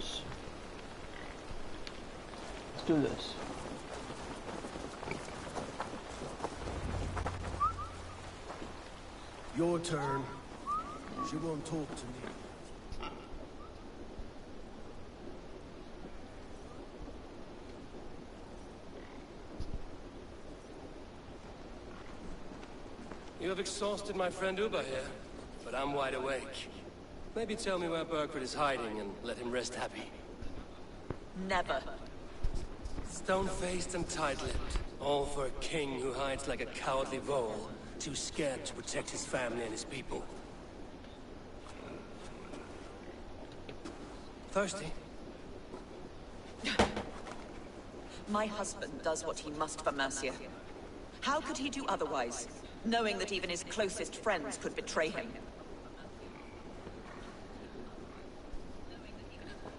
this. Let's do this. Your turn. She won't talk to me. You have exhausted my friend Uba here, but I'm wide awake. Maybe tell me where Burkford is hiding and let him rest happy. Never. Stone-faced and tight-lipped, all for a king who hides like a cowardly vole, too scared to protect his family and his people. Thirsty? My husband does what he must for Mercia. How could he do otherwise, knowing that even his closest friends could betray him?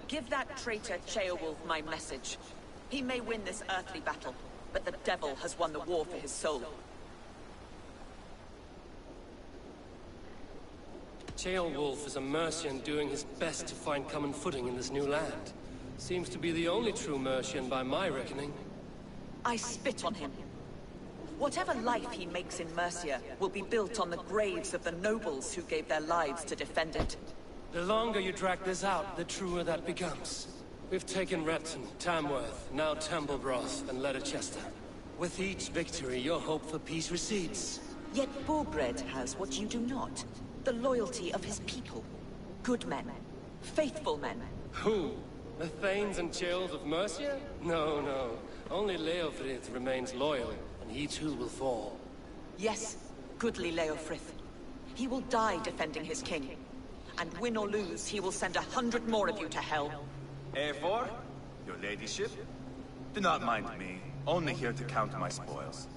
Give that traitor Ceolwulf my message. He may win this earthly battle, but the devil has won the war for his soul. Ceolwulf is a Mercian doing his best to find common footing in this new land. Seems to be the only true Mercian by my reckoning. I spit on him. Whatever life he makes in Mercia will be built on the graves of the nobles who gave their lives to defend it. The longer you drag this out, the truer that becomes. We've taken Repton, Tamworth, now Templebroth, and Leicester. With each victory, your hope for peace recedes. Yet Borgred has what you do not. The loyalty of his people. Good men. Faithful men. Who? The Thanes and Chills of Mercia? No, no. Only Leofrith remains loyal, and he too will fall. Yes, goodly Leofrith. He will die defending his king. And win or lose, he will send 100 more of you to hell. A4? Your ladyship? Do not mind me. Only here to count my spoils.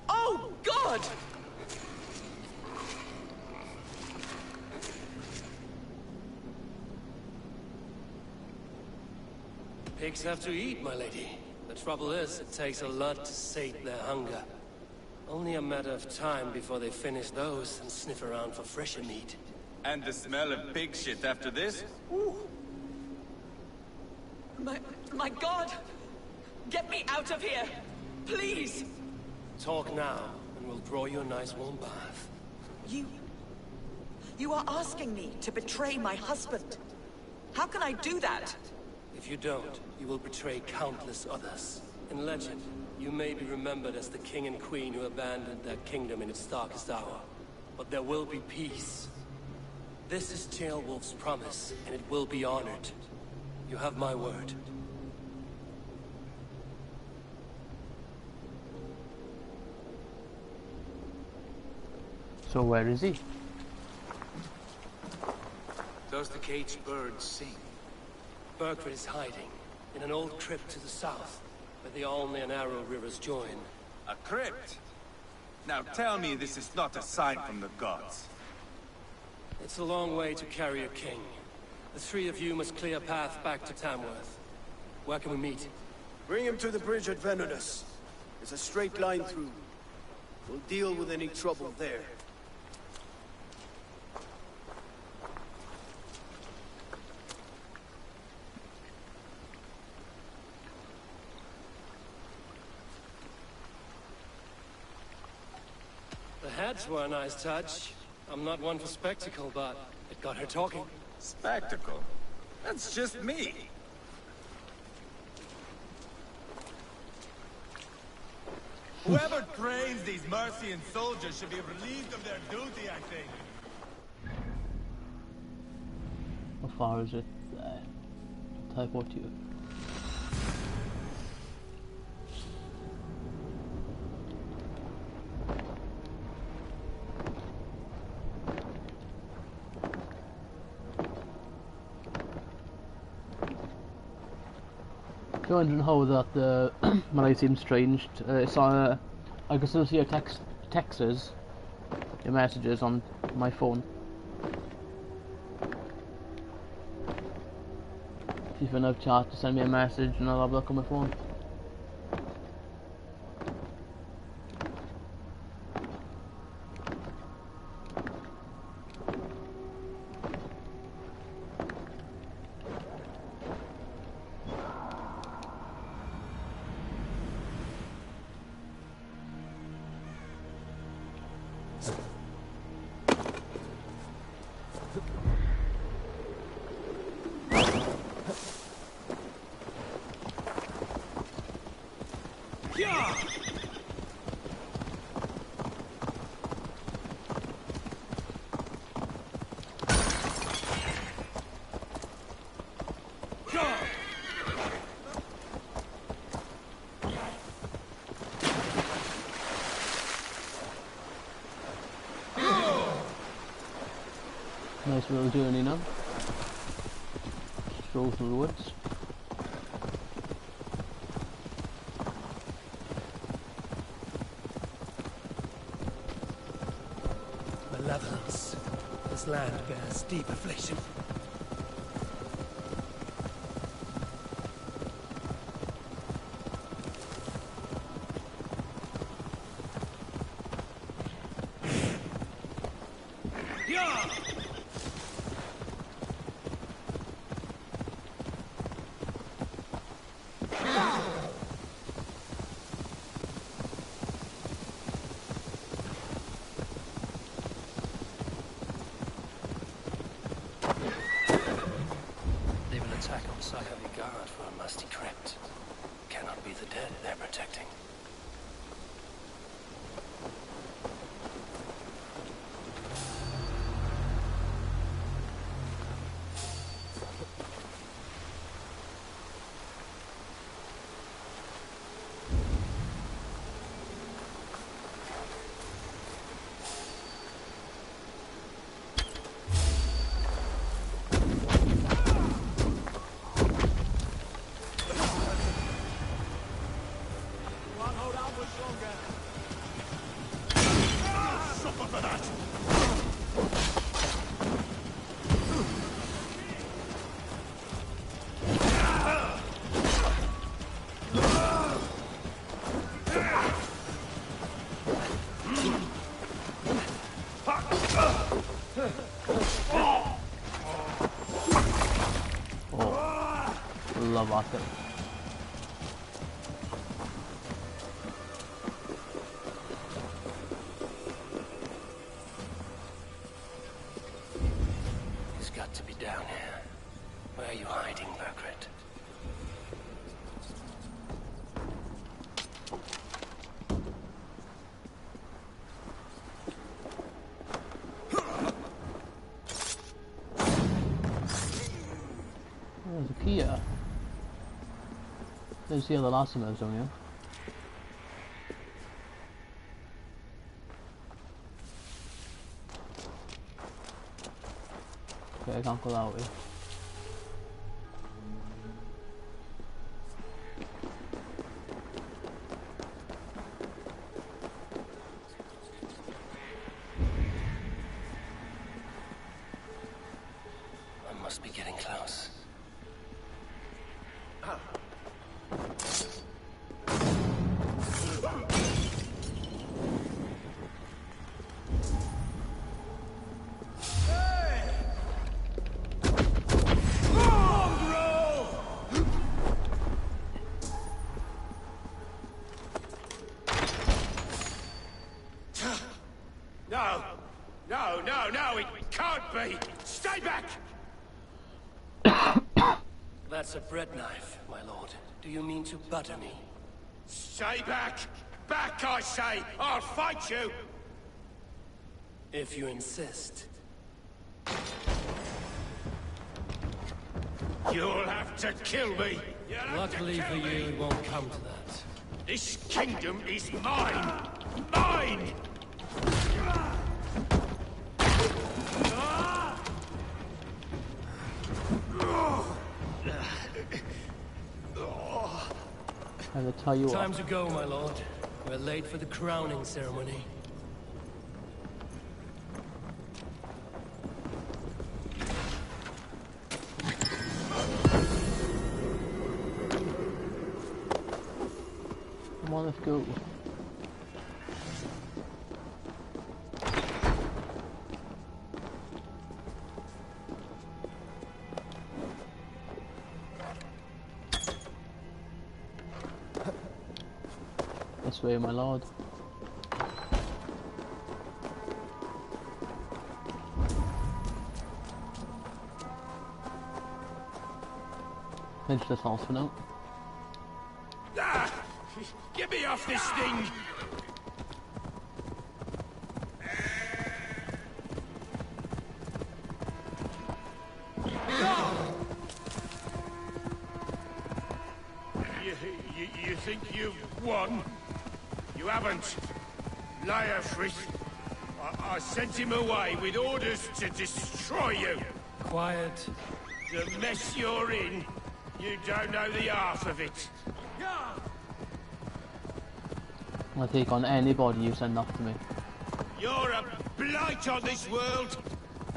Oh, God! Pigs have to eat, my lady. The trouble is, it takes a lot to sate their hunger. Only a matter of time before they finish those and sniff around for fresher meat. And the smell of pig shit after this? Ooh. My God! Get me out of here! Please! Talk now, and we'll draw you a nice warm bath. You are asking me to betray my husband. How can I do that? If you don't, you will betray countless others. In legend, you may be remembered as the king and queen who abandoned their kingdom in its darkest hour. But there will be peace. This is Ceolwulf's promise, and it will be honored. You have my word. So where is he? Does the caged bird sing? Burkford is hiding in an old crypt to the south, where the Alney and Arrow rivers join. A crypt? Now tell me this is not a sign from the gods. It's a long way to carry a king. The three of you must clear a path back to Tamworth. Where can we meet? Bring him to the bridge at Venodus. It's a straight line through. We'll deal with any trouble there. The heads were a nice touch. I'm not one for spectacle, but it got her talking. Spectacle? That's just me. Whoever trains these Mercian soldiers should be relieved of their duty, I think. How far is it? Teleport to you. You're wondering how that when I seem strange, it's I can still see your texts, your messages on my phone. If you have chat, to send me a message and I'll have a look on my phone. Nice little journey now. Stroll through the woods. Malevolence. This land bears deep affliction. Love Arthur. He's got to be down here. Where are you hiding, Margaret? There's a key here. There's the other last one down here. Okay, I can't go that way. I must be getting close. No, it can't be! Stay back! That's a bread knife, my lord. Do you mean to butter me? Stay back! Back, I say! I'll fight you! If you insist. You'll have to kill me! Luckily for you, it won't come to that. This kingdom is mine! Mine! I will tell you Time what. to go, my lord. We're late for the crowning ceremony. Come on, let's go. This way, my lord. Finish this house for now. Ah! Get me off this thing! You think you've won? You haven't. Liar, Fritz. I sent him away with orders to destroy you. Quiet. The mess you're in, you don't know the half of it. I'll take on anybody you send after me. You're a blight on this world.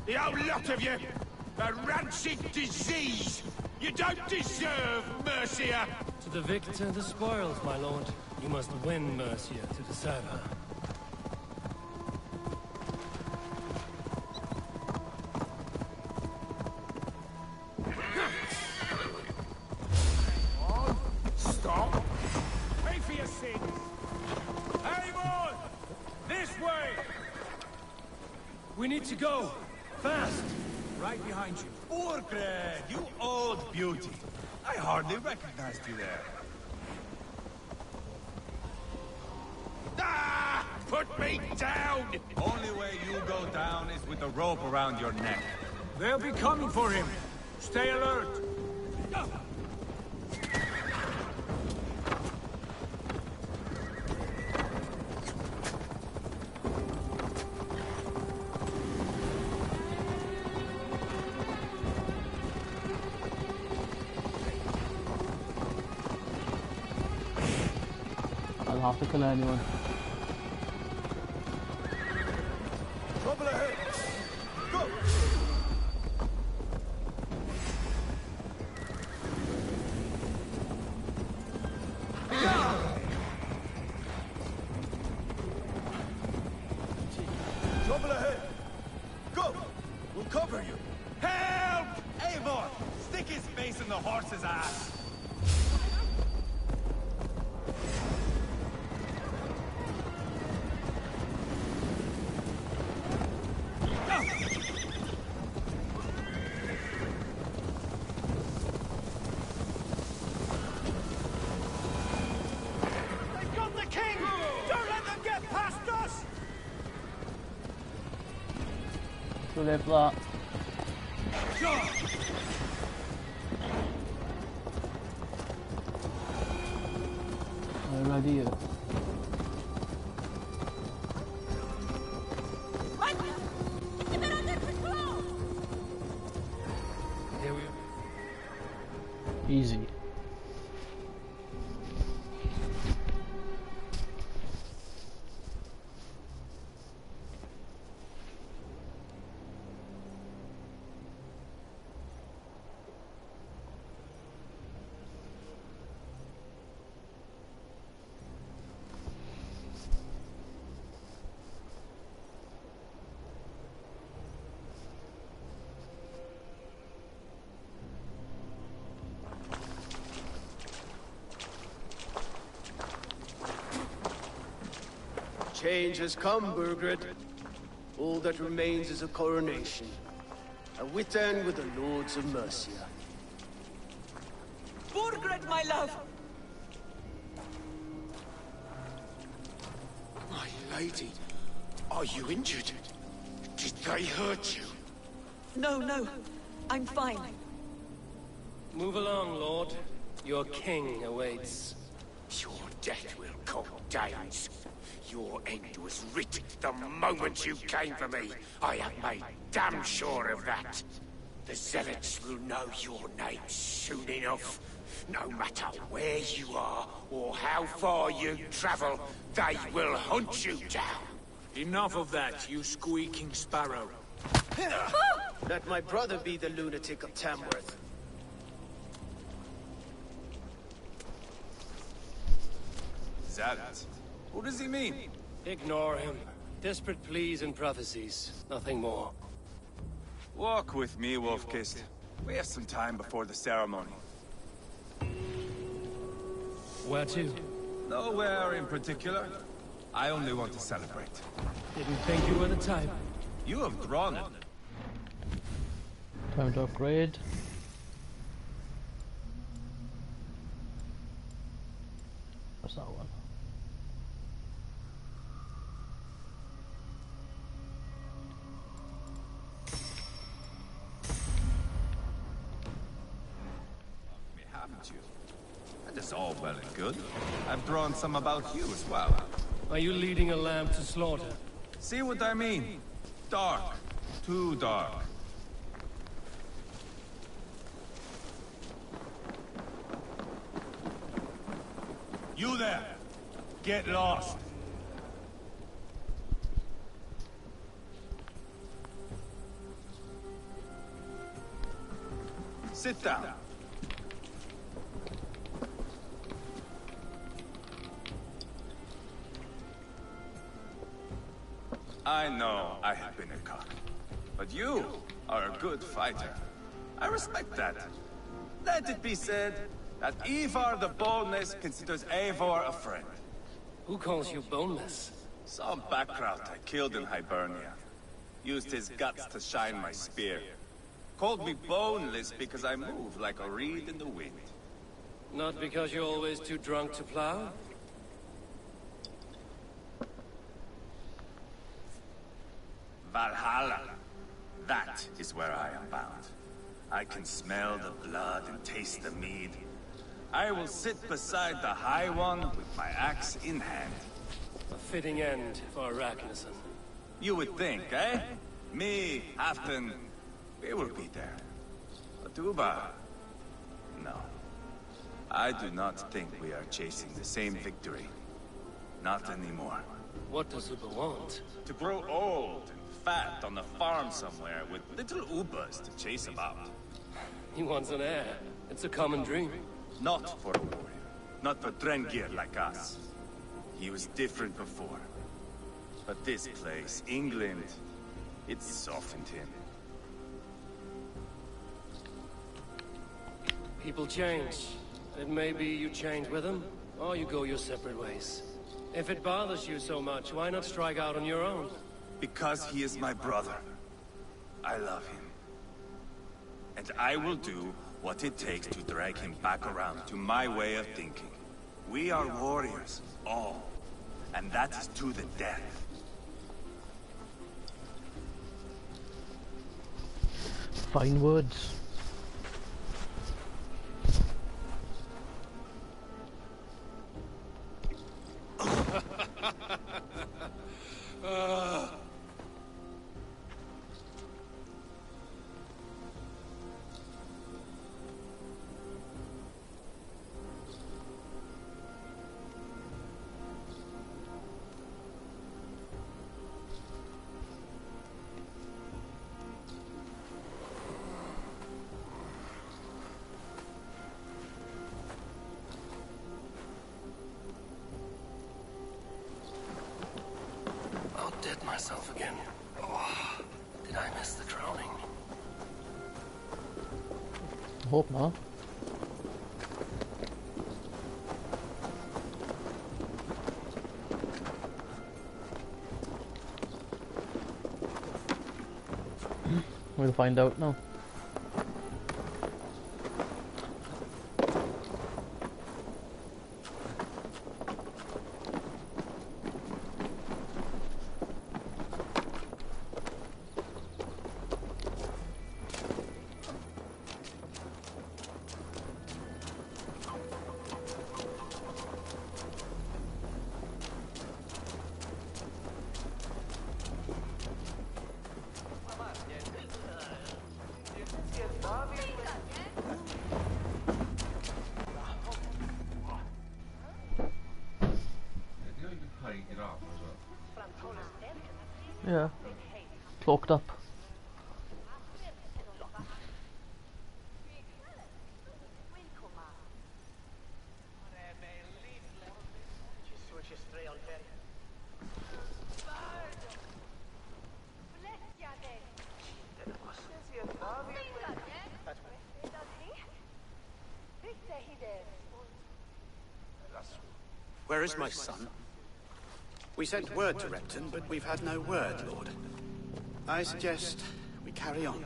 The whole lot of you. A rancid disease. You don't deserve Mercia. To the victor, the spoils, my lord. You must win Mercia to deserve her. Stop. Pay for your sins. Anyone! This way! We need to go. Fast. Right behind you. Burgred, you old beauty. I hardly recognized you there. Ah! Put me down! Only way you go down is with a rope around your neck. They'll be coming for him. Stay alert. I'll have to kill anyone. Trouble ahead! Go! Trouble ahead! Go! We'll cover you! Help! Eivor! Stick his face in the horse's ass! They've got the king! Don't let them get past us! Too late for that. Where are you? Here we Easy. Change has come, Burgred. All that remains is a coronation. And with then with the Lords of Mercia. Burgred, my love! My lady, are you injured? Did they hurt you? No, no. I'm fine. move along, Lord. Your king awaits. Your death will come, Danes. Your end was written the moment you came for me. I have made damn sure of that. The Zealots will know your name soon enough. No matter where you are or how far you travel, they will hunt you down. Enough of that, you squeaking sparrow. Let my brother be the lunatic of Tamworth. Zealots? What does he mean? Ignore him. Desperate pleas and prophecies. Nothing more. Walk with me, Wolf-Kissed. We have some time before the ceremony. Where to? Nowhere in particular. I only want to celebrate. Didn't think you were the type. You have drawn it. Time to upgrade. What's that one? Haven't you? That is all well and good. I've drawn some about you as well. Are you leading a lamb to slaughter? See what I mean? Dark. Too dark. You there! Get lost! Sit down. I know I have been a cock, but you are a good fighter. I respect that. Let it be said that Ivar the Boneless considers Eivor a friend. Who calls you boneless? Some background I killed in Hibernia. Used his guts to shine my spear. Called me boneless because I move like a reed in the wind. Not because you're always too drunk to plow? Valhalla. That is where I am bound. I can smell the blood and taste the mead. I will sit beside the High One with my axe in hand. A fitting end for Arachneson. You would think, eh? Me, Halfdan, we will be there. But Uba... no. I do not think we are chasing the same victory. Not anymore. What does Uba want? To grow old and fat on a farm somewhere with little Ubas to chase about. He wants an heir. It's a common dream. Not for a warrior. Not for Drengir like us. He was different before. But this place, England, it softened him. People change. And maybe you change with them, or you go your separate ways. If it bothers you so much, why not strike out on your own? Because he is my brother. I love him. And I will do what it takes to drag him back around to my way of thinking. We are warriors, all. And that is to the death. Fine words. Outdid myself again. Oh, did I miss the drowning? I hope not. We'll find out now. Yeah. Cloaked up. Where is my son? We sent word to Repton, but we've had no word, Lord. I suggest we carry on.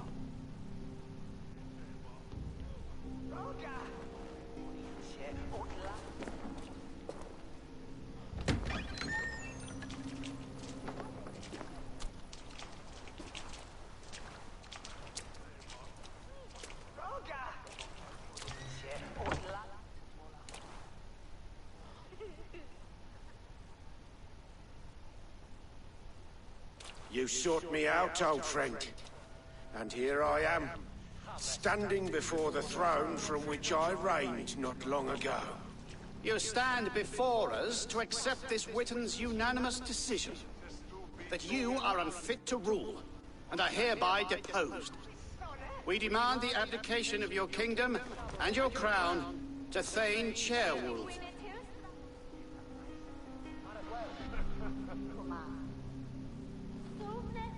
You sought me out, old friend. And here I am, standing before the throne from which I reigned not long ago. You stand before us to accept this Witten's unanimous decision. That you are unfit to rule, and are hereby deposed. We demand the abdication of your kingdom and your crown to Thane Chairwolf.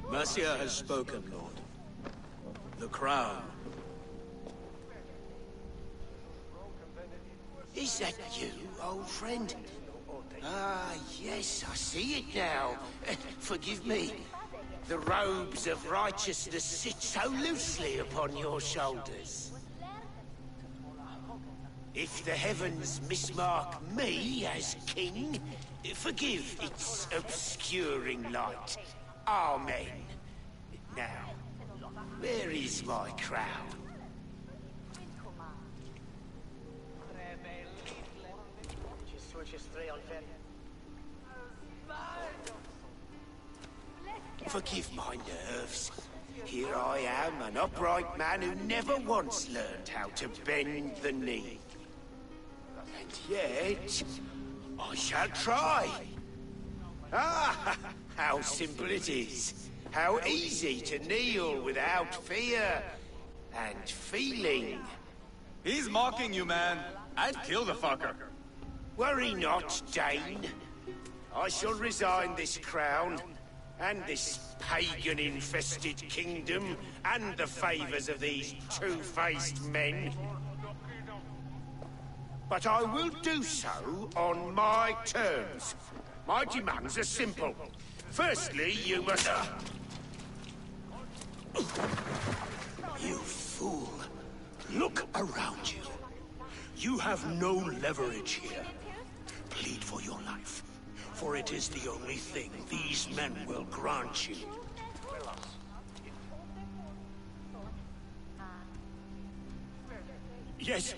Mercia has spoken, Lord. The crown. Is that you, old friend? Ah, yes, I see it now. Forgive me. The robes of righteousness sit so loosely upon your shoulders. If the heavens mismark me as king, forgive its obscuring light. Amen. Now, where is my crown? Forgive my nerves. Here I am, an upright man who never once learned how to bend the knee. And yet, I shall try. Ah, how simple it is. How easy to kneel without fear and feeling. He's mocking you, man. I'd kill the fucker. Worry not, Dane. I shall resign this crown, and this pagan-infested kingdom, and the favors of these two-faced men. But I will do so on my terms. My demands are simple. Firstly, you must... You fool. Look around you. You have no leverage here. Plead for your life, for it is the only thing these men will grant you. Yes.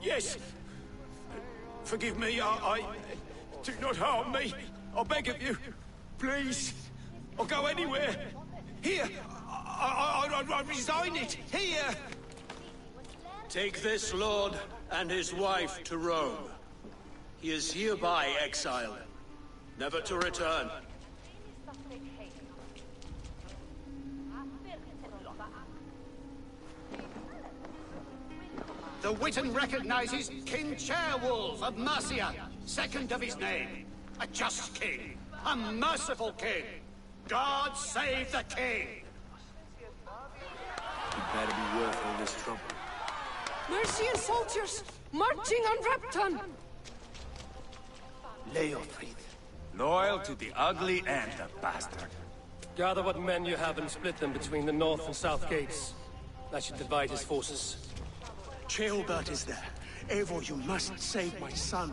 Yes. Forgive me, I... Do not harm me. I beg of you. Please. I'll go anywhere. Here. I resign it. Here. Take this lord and his wife to Rome. He is hereby exiled, never to return. The Witten recognizes King Chairwolf of Mercia, second of his name. A just king, a merciful king. God save the king! You better be worth all this trouble. Mercian soldiers, marching on Repton! Leofrid. Loyal to the ugly and the bastard. Gather what men you have and split them between the north and south gates. That should divide his forces. Ceolbert is there. Eivor, you must save my son.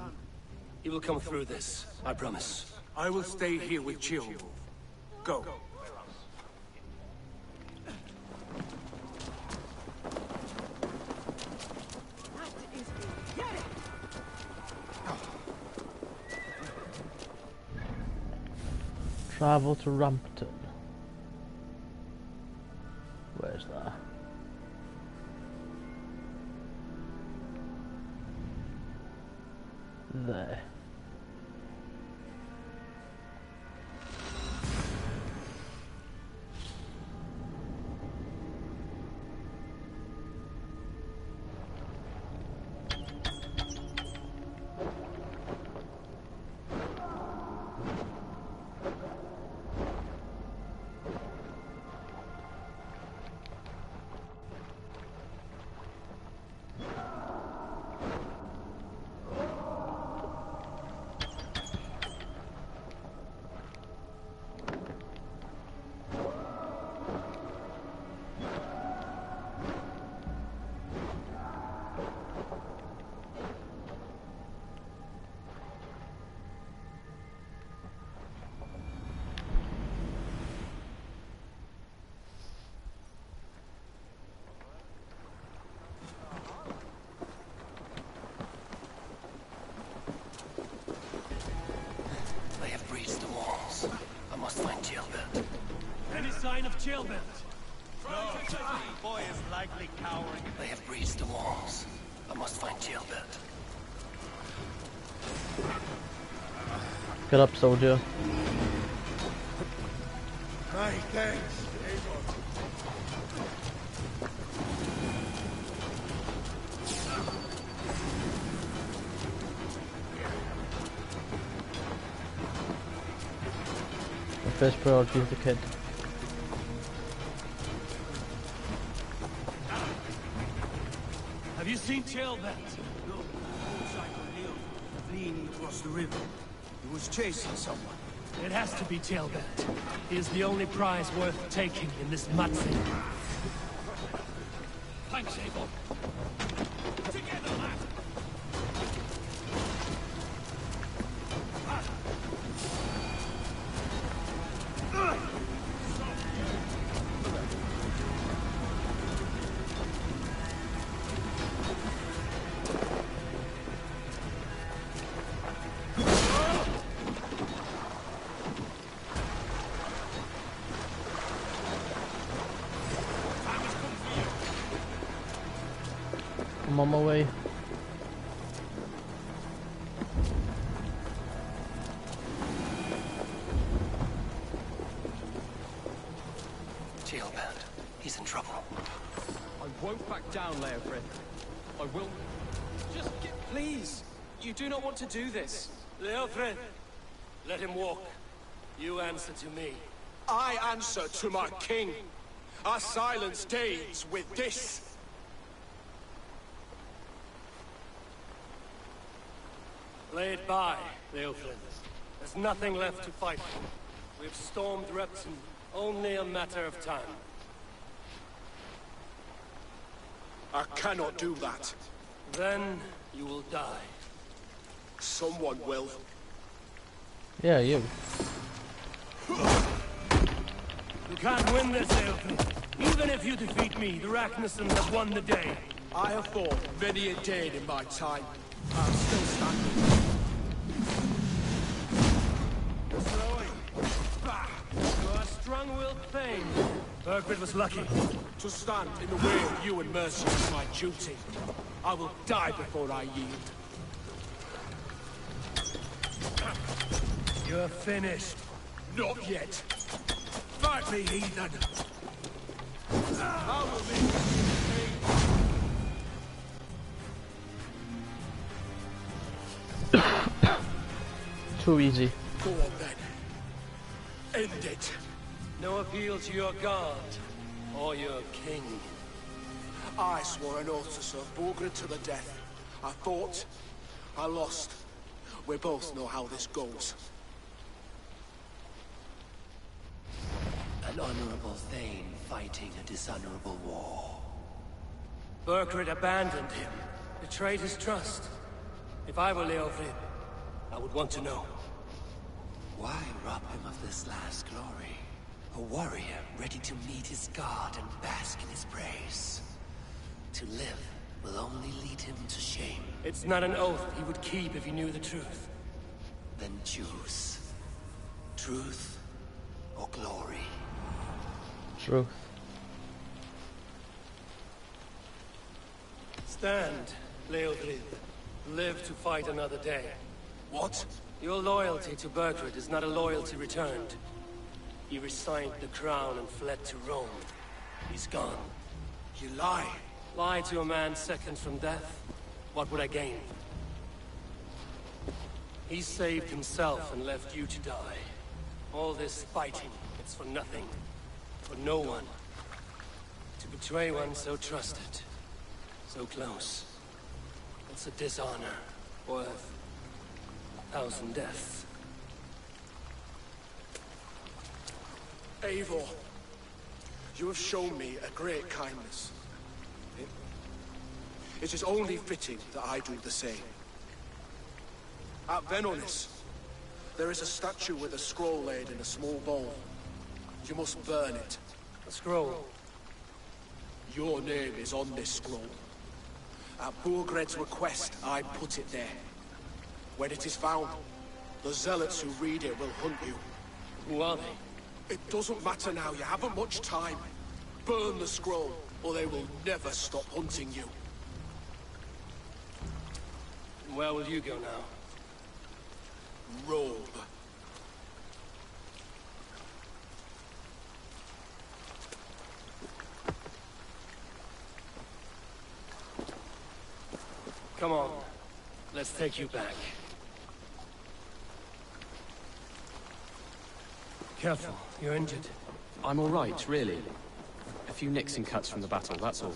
He will come through this, I promise. I will stay here with Ceolwulf. Go. Travel to Rampton. Where's that? There. They have breached the walls. I must find Ceolbert. sign of Chillbelt? No, the boy is likely cowering. They have breached the walls. I must find Chillbelt. Get up, soldier. My thanks, Eivor. The first priority is the kid. Have you seen Chillbelt? No, fleeing across the river. He was chasing someone. It has to be Chillbelt. He is the only prize worth taking in this mudslide. Thanks, Eivor. Together, lad! I'm on my way. Chillbelt. He's in trouble. I won't back down, Leofrid. I will... Just get... Please! You do not want to do this. Leofrid, let him walk. You answer to me. I answer to my king. Our silence deeds with this. Lay it by, Leofrid. There's nothing left to fight for. We've stormed Repton. Only a matter of time. I cannot do that. Then you will die. Someone will. Yeah, you. You can't win this, Leofrid. Even if you defeat me, the Ragnarsson have won the day. I have fought many a day in my time. I'm still standing. You are strong-willed thing. Burgred was lucky. To stand in the way of you and Mercy is my duty. I will die before I yield. You're finished. Not yet. Fight me, heathen! I will make you Too easy. Go on then. End it. No appeal to your god or your king. I swore an oath to serve Borgred to the death. I fought. I lost. We both know how this goes. An honorable thane fighting a dishonorable war. Burgred abandoned him, betrayed his trust. If I were Leofrid, I would want to know. Why rob him of this last glory? A warrior ready to meet his god and bask in his praise. To live will only lead him to shame. It's not an oath he would keep if he knew the truth. Then choose. Truth or glory. Truth. Stand, Leofrid. Live to fight another day. What? Your loyalty to Burgred is not a loyalty returned. He resigned the crown and fled to Rome. He's gone. You lie. Lie to a man seconds from death? What would I gain? He saved himself and left you to die. All this fighting, it's for nothing. For no one. To betray one so trusted. So close. It's a dishonor. Worth 1,000 deaths. Eivor, you have shown me a great kindness. It is only fitting that I do the same. At Venonis, there is a statue with a scroll laid in a small bowl. You must burn it. A scroll. Your name is on this scroll. At Burgred's request, I put it there. When it is found, the zealots who read it will hunt you. Who are they? It doesn't matter now, you haven't much time. Burn the scroll, or they will never stop hunting you. Where will you go now? Rome. Come on. Let's take you back. Careful, you're injured. I'm all right, really. A few nicks and cuts from the battle, that's all.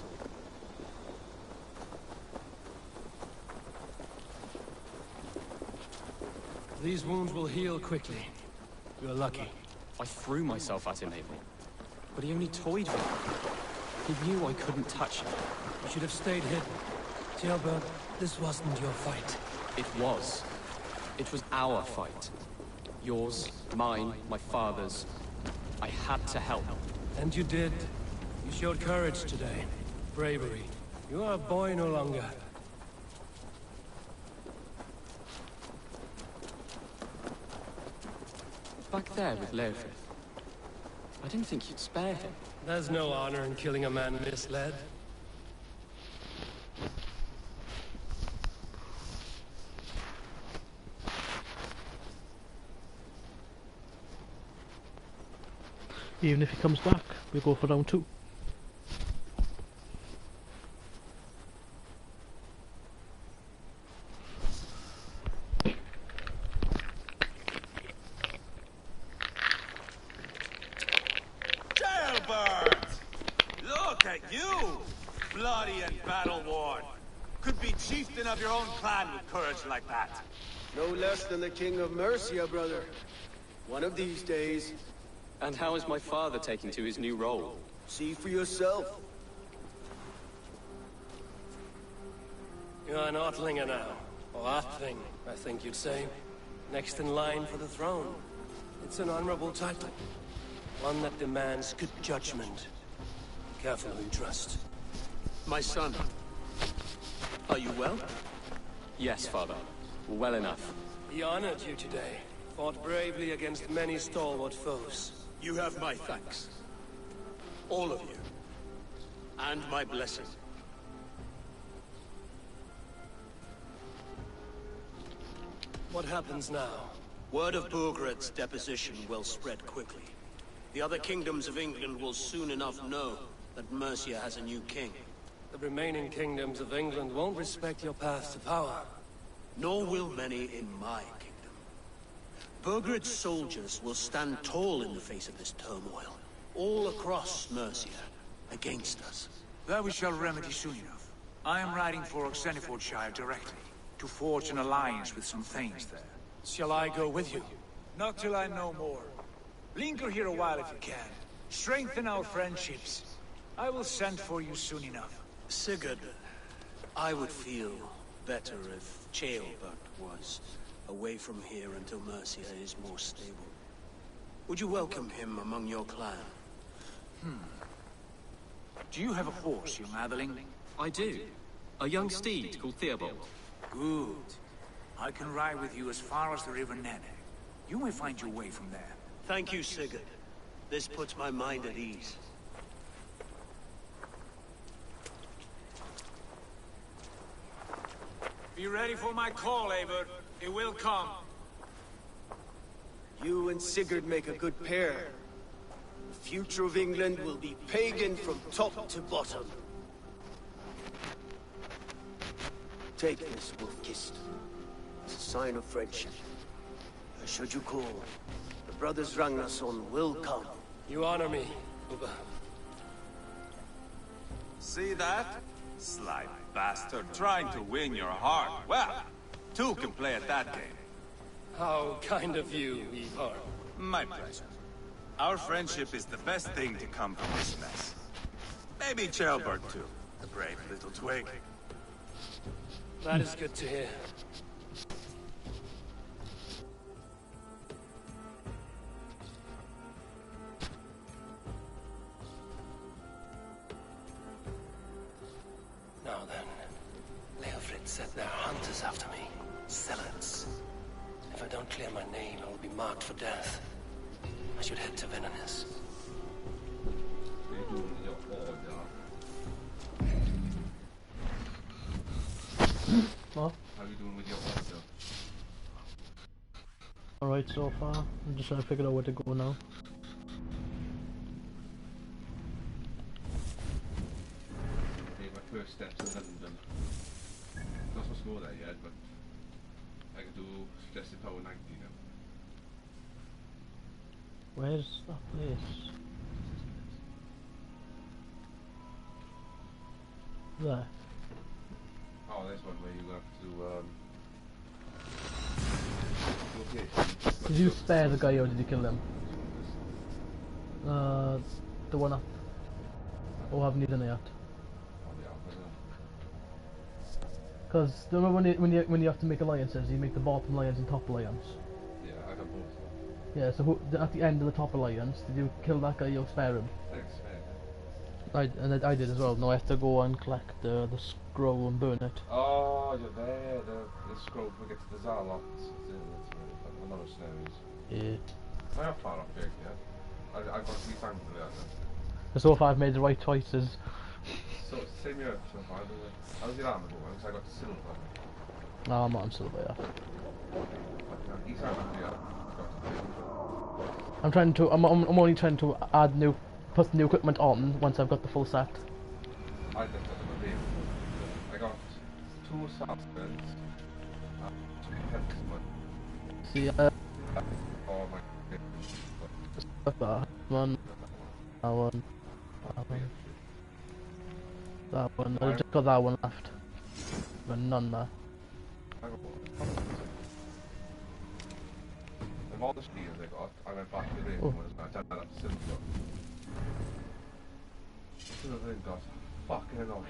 These wounds will heal quickly. You're lucky. I threw myself at him, Abel. But he only toyed with me. He knew I couldn't touch him. You should have stayed hidden. Jailbird, this wasn't your fight. It was. It was our fight. Yours, mine, my father's. I had to help. And you did. You showed courage today. Bravery. You are a boy no longer. Back there with Leofrith. I didn't think you'd spare him. There's no honor in killing a man misled. Even if he comes back, we go for round 2. Jailbird! Look at you! Bloody and battle-worn. Could be chieftain of your own clan with courage like that. No less than the King of Mercia, brother. One of these days. And how is my father taking to his new role? See for yourself. You're an Outlinger now. Or Earthling, I think you'd say. Next in line for the throne. It's an honorable title. One that demands good judgment. Careful who you trust. My son. Are you well? Yes, father. Well enough. He honored you today. Fought bravely against many stalwart foes. You have my thanks. All of you. And my blessing. What happens now? Word of Burgred's deposition will spread quickly. The other kingdoms of England will soon enough know that Mercia has a new king. The remaining kingdoms of England won't respect your path to power. Nor will many in my kingdom. Burgred's soldiers will stand tall in the face of this turmoil, all across Mercia, against us. That we shall remedy soon enough. I am riding for Oxenfordshire directly, to forge an alliance with some thanes there. Shall I go with you? Not till I know more. Linger here a while if you can. Strengthen our friendships. I will send for you soon enough. Sigurd, I would feel better if Ceolbert was away from here until Mercia is more stable. Would you welcome him among your clan? Do you have a horse, young Atheling? I do. A young steed called Theobald. Good. I can ride with you as far as the River Nene. You may find your way from there. Thank you, Sigurd. This puts my mind at ease. Be ready for my call, Eivor. It will come. You and Sigurd make a good pair. The future of England will be pagan from top to bottom. Take this, Wolf-Kissed. It's a sign of friendship. Should you call, the brothers Ragnarsson will come. You honor me, Ubba. See that? Sly bastard trying to win your heart. Well, two can play at that game. How kind of you, Ivar. My pleasure. Our friendship is the best thing to come from this mess. Maybe Ceolbert too. A brave little twig. That is good to hear. Now then, Leofrid said there are hunters after me. Zealots. If I don't clear my name, I will be marked for death. I should head to Venonus. alright so far. I'm just trying to figure out where to go now. Made my first steps in London. Not supposed to go there yet, but I can do suggested power 90 now. Where's that place? There. Oh, there's one where you have to Did you spare the guy or did you kill him? The one up. Oh, I haven't done it yet. Because remember when you have to make alliances, you make the bottom alliance and top alliance. Yeah, I got both. Yeah, so at the end of the top alliance, did you kill that guy or spare him? I did as well. Now I have to go and collect the scroll and burn it. Oh, you're there. The scroll we get to the Zarlot. Another snares. Yeah. I am far off here, yeah. I've got 3 times for that. So far I've made the right choices. So it's the same year so far, isn't it? How's your armor going? Because I got the silver. No, I'm not on silver yet. Each time I'm only trying to put new equipment on once I've got the full set. I did that with me. I got 2 substance. See, oh my that one, that one. I've just got that one left. But none there. Of all the spears I got, I went back to the raven one as well. I turned that up to silver. Silver then got fucking annoying.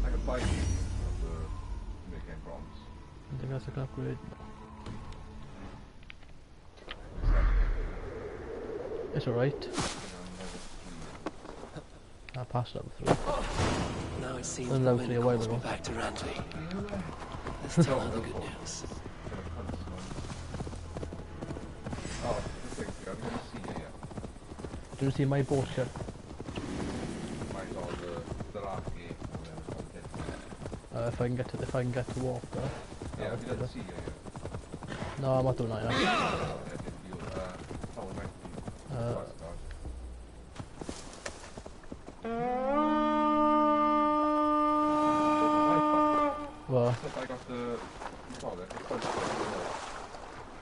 I could buy these to make game bronze. I think that's a good upgrade. It's alright. I passed level 3. Now it seems And level 3 a while ago. back to Randley. Let's tell her the good news. Oh, this thing's good. I'm gonna see you yet. Do you see my boat ship? Mine's all the last game. If I can get to walk there. Yeah, have you done the sea yet? No, I'm not doing that yet. What? I got the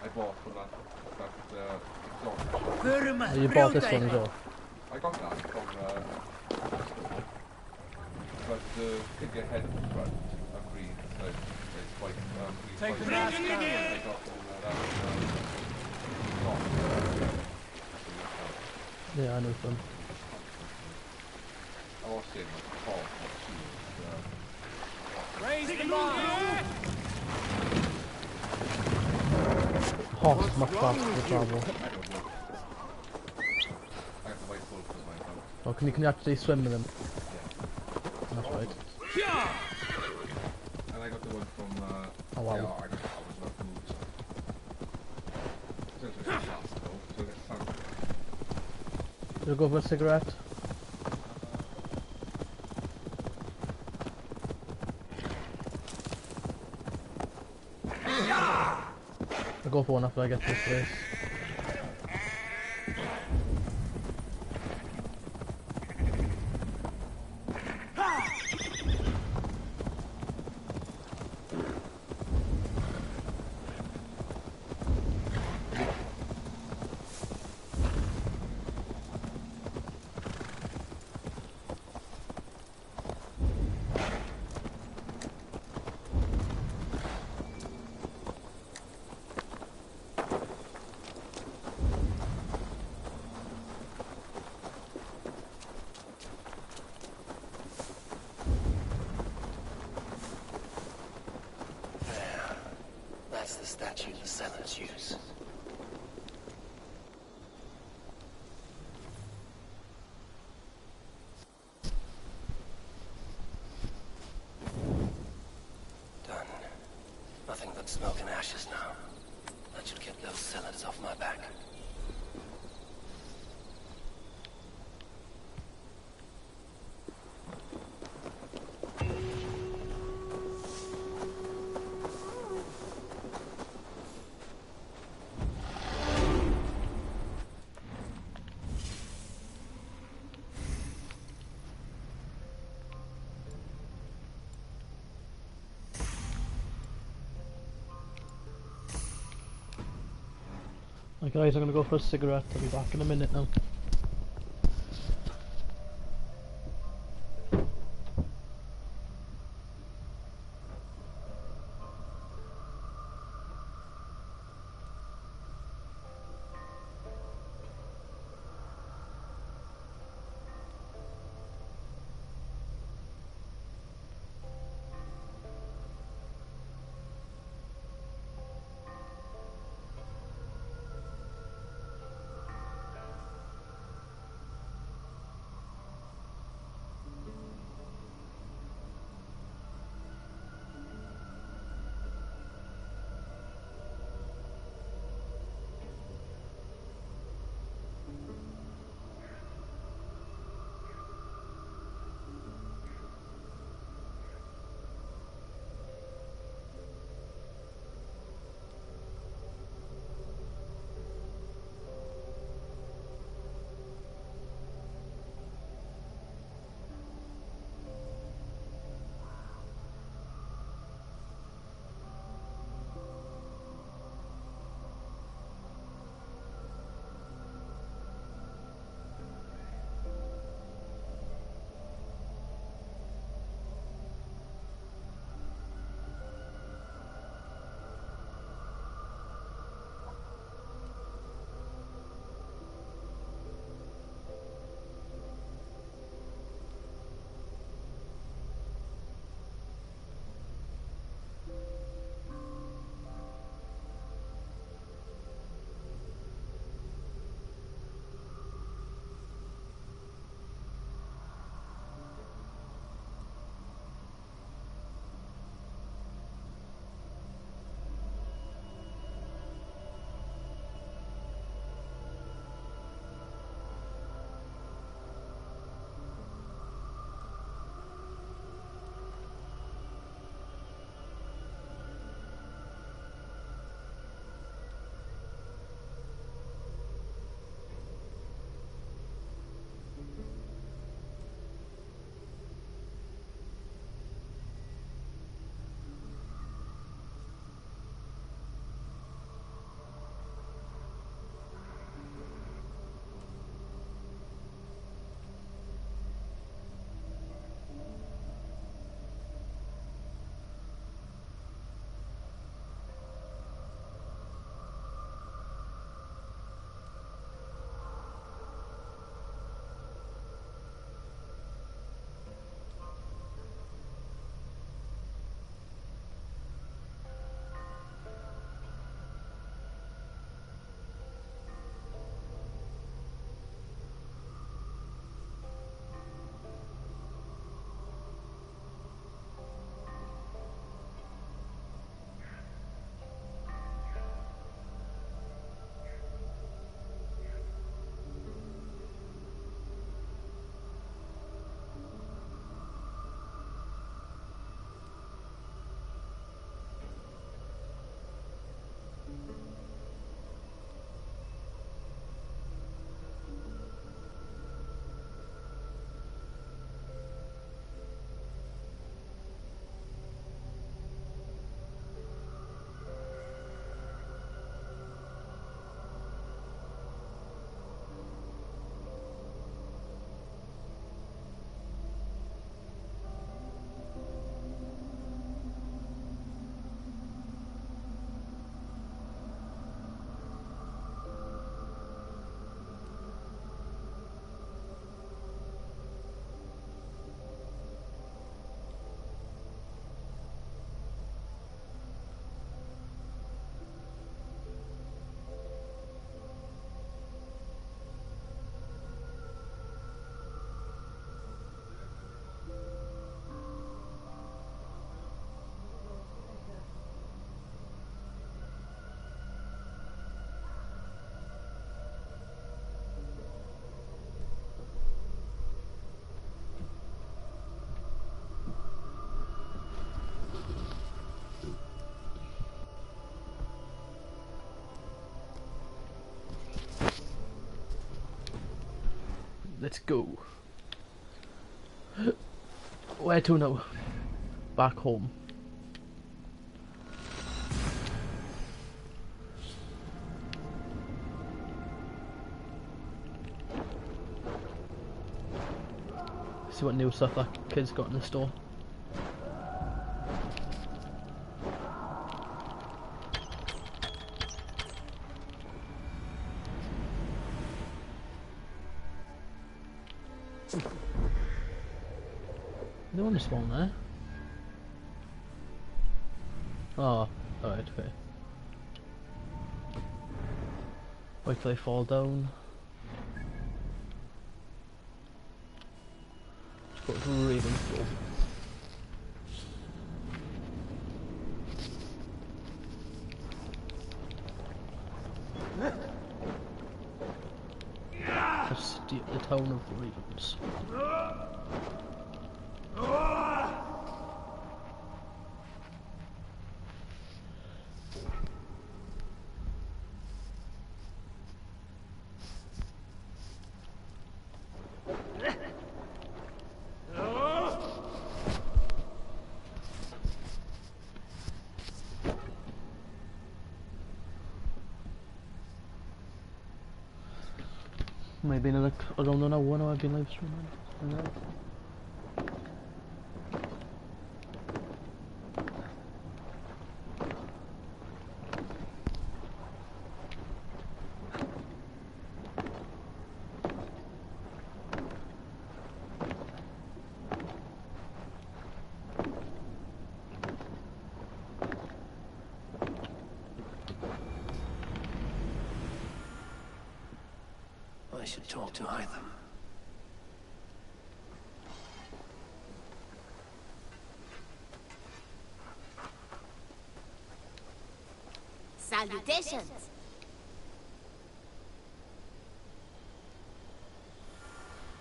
I bought from that exhaust. You bought this one as well? I got that from but the figurehead in front of Creed it's quite Take the mask down. I got from Yeah, I know some. I was saying like Paul Raise the bar! Horse much faster to travel. Oh, can you actually swim with them? Yeah. That's right. And I got the one from oh wow. Yeah, I got that was not moved. So it's fast though, so it's fun. You'll go for a cigarette? I'll go for one after I get to this place. That's the statue the sellers use. Done. Nothing but smoke and ashes now. That should get those sellers off my back. Right, guys, I'm gonna go for a cigarette. I'll be back in a minute now. Let's go. Where to now? Back home. See what new stuff that kid's got in the store. No one spawned there. Oh, alright, okay. Wait till they fall down. Just put Raven's door. The town of Ravens. Maybe another, I don't know when I've been live streaming. I should talk to Hytham. Salutations!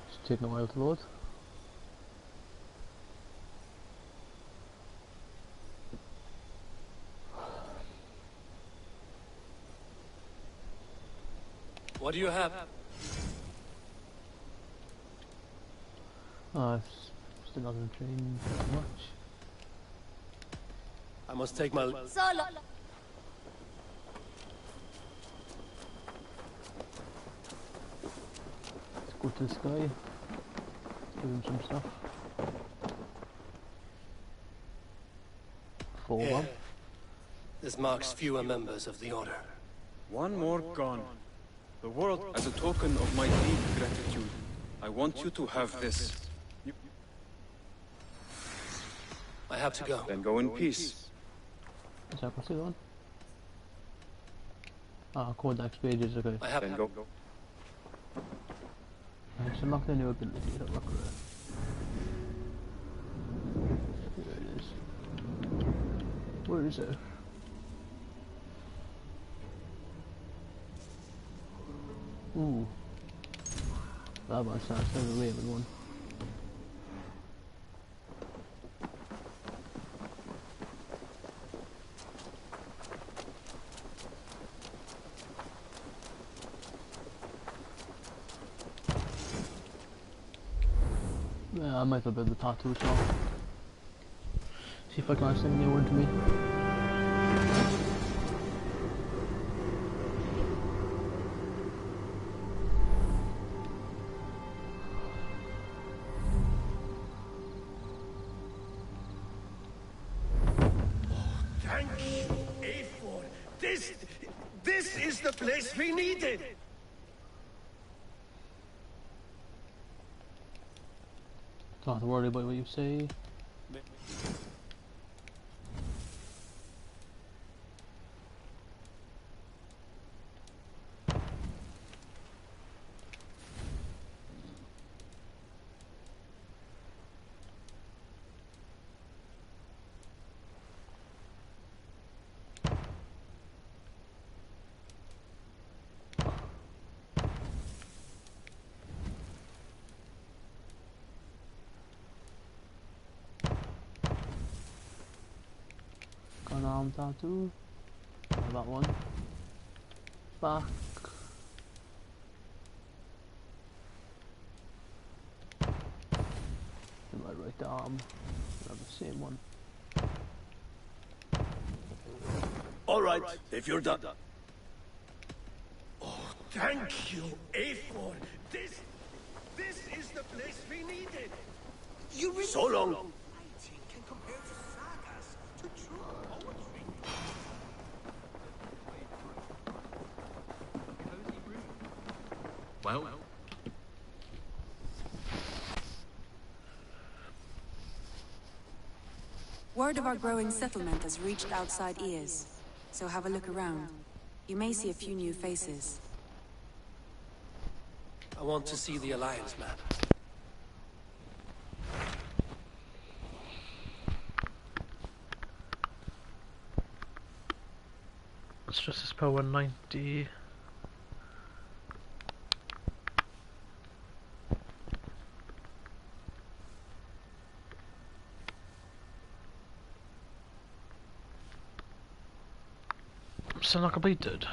It's taking a while to load. What do you have? Oh, still not trained much. I must take my... Solo! Let's go to this guy. Give him some stuff. Yeah. This marks fewer members of the Order. One more gone. The world, as a token of my deep gratitude, I want you to have this. I have to go. Then go in peace. Is that what's it on? Ah, Codex pages, okay. I have then go. Let's unlock the new ability, don't look at it. There it is. Where is it? Ooh. That one sounds like a Raven one. Yeah, I might have built the tattoo as well. See if I can send new one to me. Thank you, A4. This is the place we needed. Don't have to worry about what you say. Arm tattoo. Oh, that one. Back. And my right arm. I have the same one. All right, if you're done. Oh, thank you, A4. This is the place we needed. So long. Well. Word of our growing settlement has reached outside ears, so have a look around. You may see a few new faces. I want to see the Alliance map. Stress is power 90. Still not completed.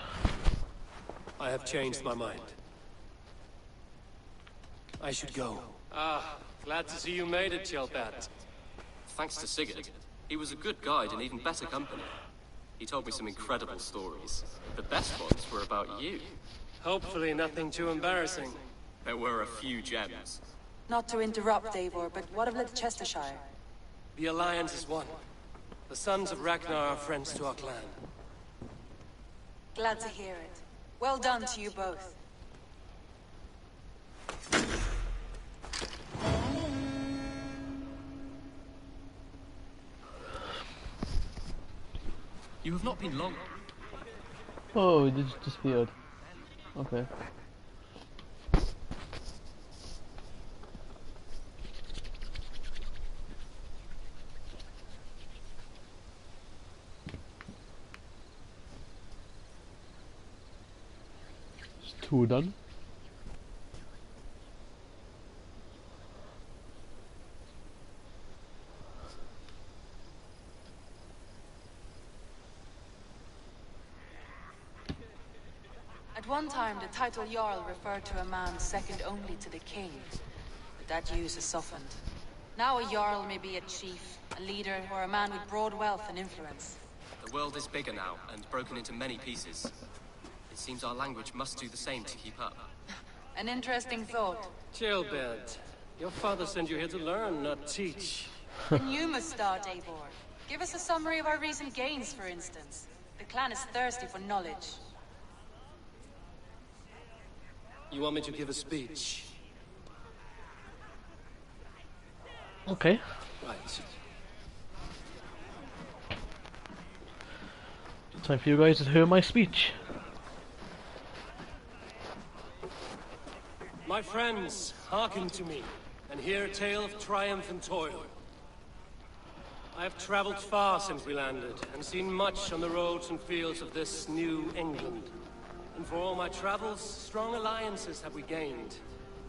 I have changed my mind. I should go. Ah, glad to see you made it, Chilpat. Thanks to Sigurd. He was a good guide and even better company. He told me some incredible stories. The best ones were about you. Hopefully nothing too embarrassing. There were a few gems. Not to interrupt, Eivor, but what of Leicestershire? The Alliance is one. The sons of Ragnar are friends to our clan. Glad to hear it. Well done to you both. You have not been long. Oh, it just disappeared. Okay. It's 2 done. At one time, the title Jarl referred to a man second only to the king, but that use has softened. Now a Jarl may be a chief, a leader, or a man with broad wealth and influence. The world is bigger now, and broken into many pieces. It seems our language must do the same to keep up. An interesting thought. Chilpat, your father sent you here to learn, not teach. Then you must start, Eivor. Give us a summary of our recent gains, for instance. The clan is thirsty for knowledge. You want me to give a speech? Okay. Right. Time for you guys to hear my speech. My friends, hearken to me, and hear a tale of triumph and toil. I have traveled far since we landed, and seen much on the roads and fields of this new England. And for all my travels, strong alliances have we gained.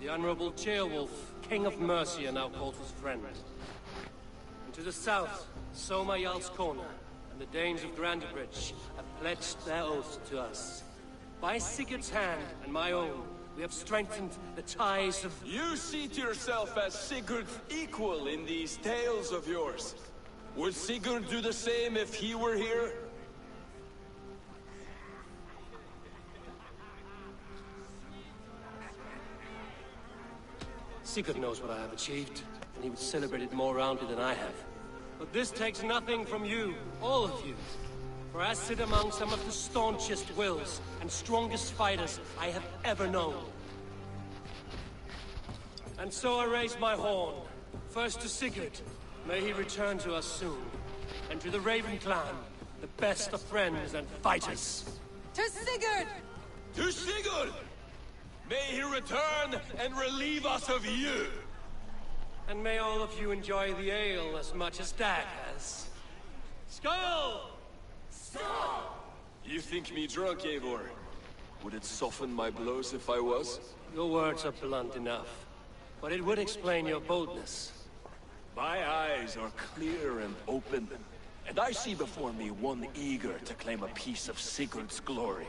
The Honorable Ceolwulf, King of Mercia, now calls his friend. And to the south, Soma Jarl's Corner, and the Danes of Grandebridge have pledged their oath to us. By Sigurd's hand and my own, we have strengthened the ties of... You see to yourself as Sigurd's equal in these tales of yours. Would Sigurd do the same if he were here? Sigurd knows what I have achieved, and he would celebrate it more roundly than I have. But this takes nothing from you, all of you. For I sit among some of the staunchest wills and strongest fighters I have ever known. And so I raise my horn, first to Sigurd, may he return to us soon, and to the Raven clan, the best of friends and fighters. To Sigurd! To Sigurd! May he return and relieve us of you! And may all of you enjoy the ale as much as Dag has. Skull! You think me drunk, Eivor? Would it soften my blows if I was? Your words are blunt enough, but it would explain your boldness. My eyes are clear and open, and I see before me one eager to claim a piece of Sigurd's glory.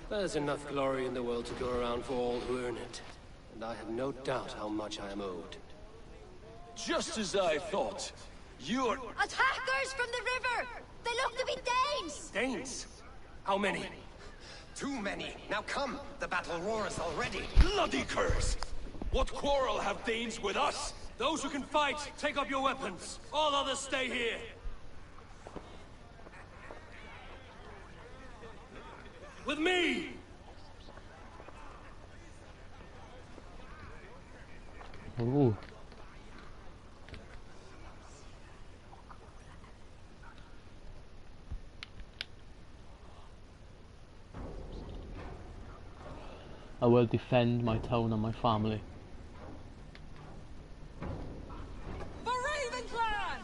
There's enough glory in the world to go around for all who earn it, and I have no doubt how much I am owed. Just as I thought. You're... Attackers from the river! They look to be Danes! Danes? How many? Too many. Now come. The battle roars already. Bloody curse! What quarrel have Danes with us? Those who can fight, take up your weapons. All others stay here. With me! Ooh. I will defend my town and my family. For Ravenclan!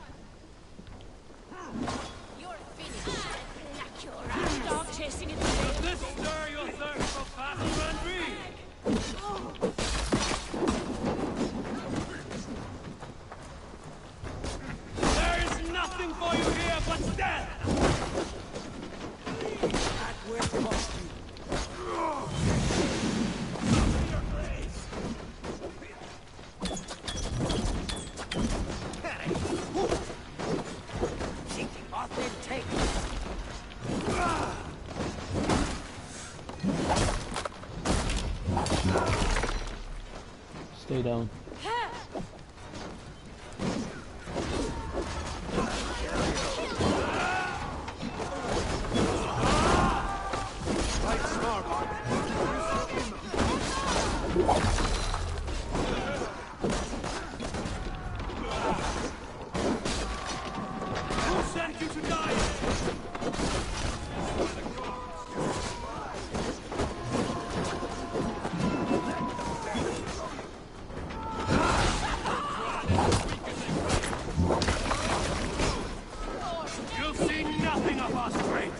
You're finished. Black your ass. Stop chasing it. Does this stir your thirst for battle, Randry? There is nothing for you here but death! That will cost you. Authentic. Stay down. Who sent you to die? You'll see nothing of our strength.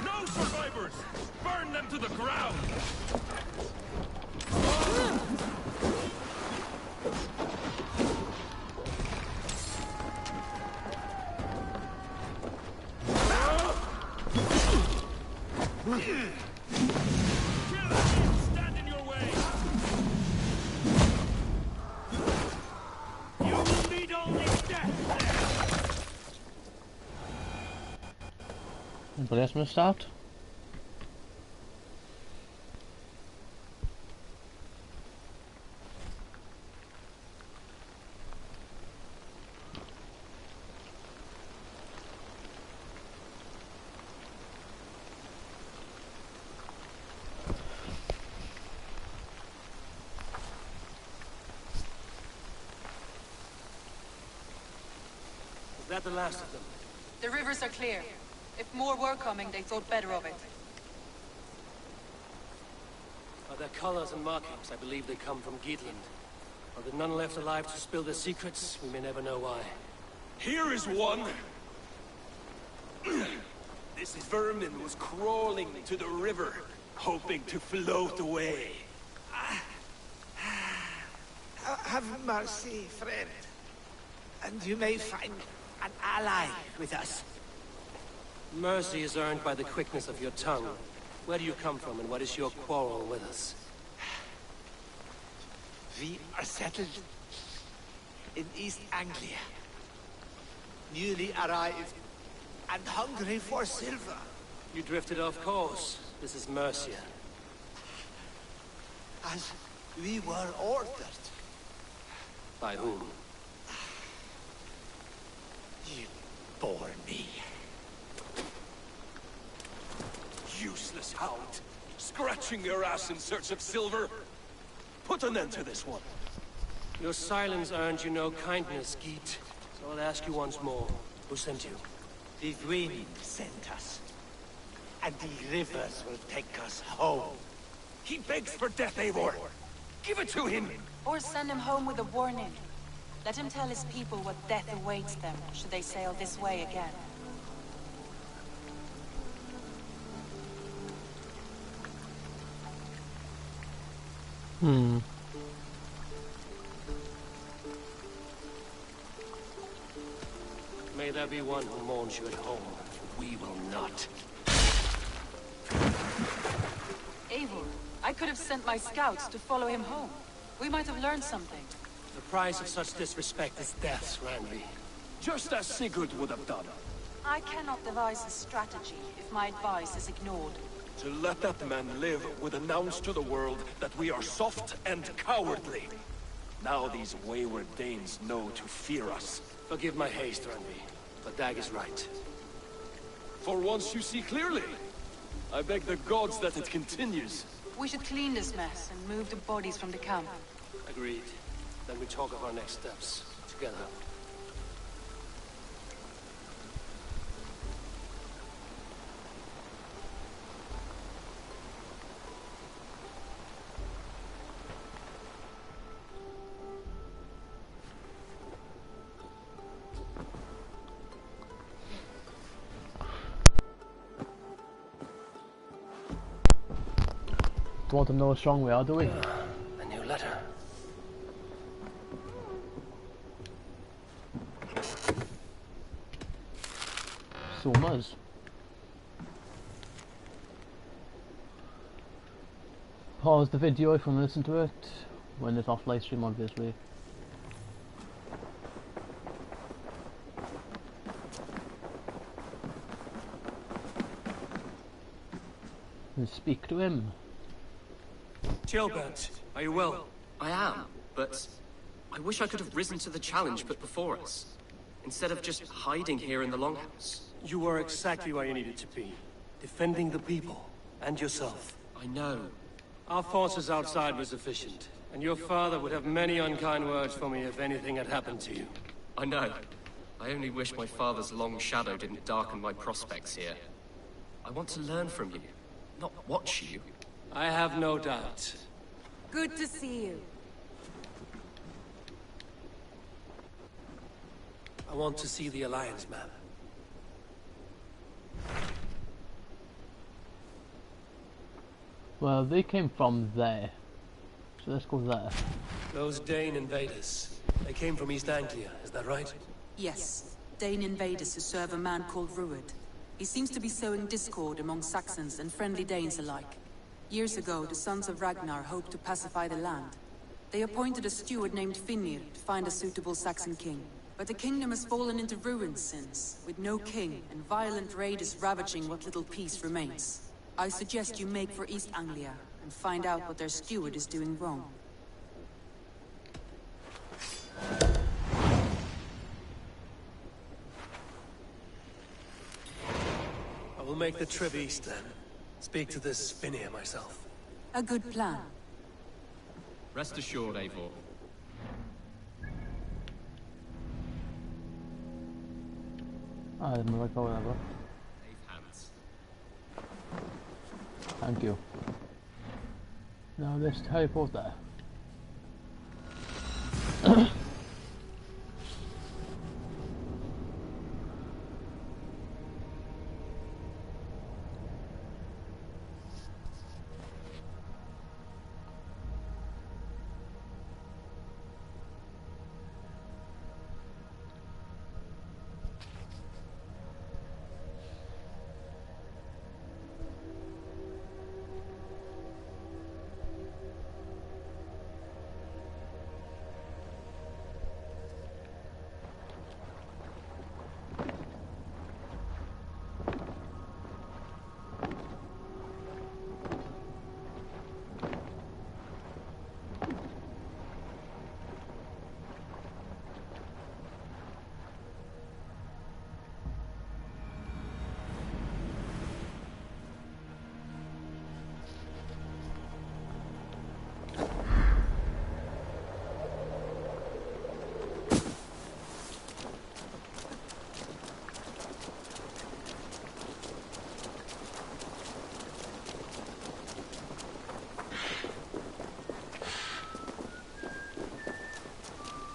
No survivors! Burn them to the ground! Stand in your way! You will meet only death Anybody else want to start? Is that the last of them? The rivers are clear. If more were coming, they thought better of it. By their colors and markings, I believe they come from Geatland. Are there none left alive to spill their secrets? We may never know why. Here is one! This vermin was crawling to the river, hoping to float away. Have mercy, friend. And you may find an ally with us. Mercy is earned by the quickness of your tongue. Where do you come from, and what is your quarrel with us? We are settled in East Anglia. Newly arrived and hungry for silver. You drifted off course. This is Mercia. As we were ordered. By whom? You bore me. Useless hound! Scratching your ass in search of silver! Put an end to this one! Your silence earned you no kindness, Geet. So I'll ask you once more. Who sent you? The wind sent us. And the rivers will take us home. He begs for death, Eivor! Give it to him! Or send him home with a warning. Let him tell his people what death awaits them, should they sail this way again. May there be one who mourns you at home. We will not. Eivor, I could have sent my scouts to follow him home. We might have learned something. The price of such disrespect is death, Randvi. just as Sigurd would have done. I cannot devise a strategy if my advice is ignored. To let that man live would announce to the world that we are soft and cowardly. Now these wayward Danes know to fear us. Forgive my haste, Randvi, but Dag is right. For once you see clearly. I beg the gods that it continues. We should clean this mess and move the bodies from the camp. Agreed. Then we talk of our next steps, together. Don't want to know how strong we are, do we? A new letter. Summers. Pause the video if you want to listen to it when it's off live stream, obviously. And speak to him. Chilbert, are you well? I am, but I wish I could have risen to the challenge put before us, instead of just hiding here in the Longhouse. You were exactly where you needed to be. Defending the people, and yourself. I know. Our forces outside were sufficient, and your father would have many unkind words for me if anything had happened to you. I know. I only wish my father's long shadow didn't darken my prospects here. I want to learn from you, not watch you. I have no doubt. Good to see you. I want to see the Alliance map. Well, they came from there. So let's go there. Those Dane invaders. They came from East Anglia, is that right? Yes. Dane invaders who serve a man called Rued. He seems to be sowing discord among Saxons and friendly Danes alike. Years ago, the sons of Ragnar hoped to pacify the land. They appointed a steward named Finnir to find a suitable Saxon king. But the kingdom has fallen into ruins since, with no king and violent raiders ravaging what little peace remains. I suggest you make for East Anglia and find out what their steward is doing wrong. I will make the trip east then. Speak to this Finnir myself. A good plan. Rest assured, Eivor. I don't know, like, whatever. Safe hands. Thank you. Now let's teleport there.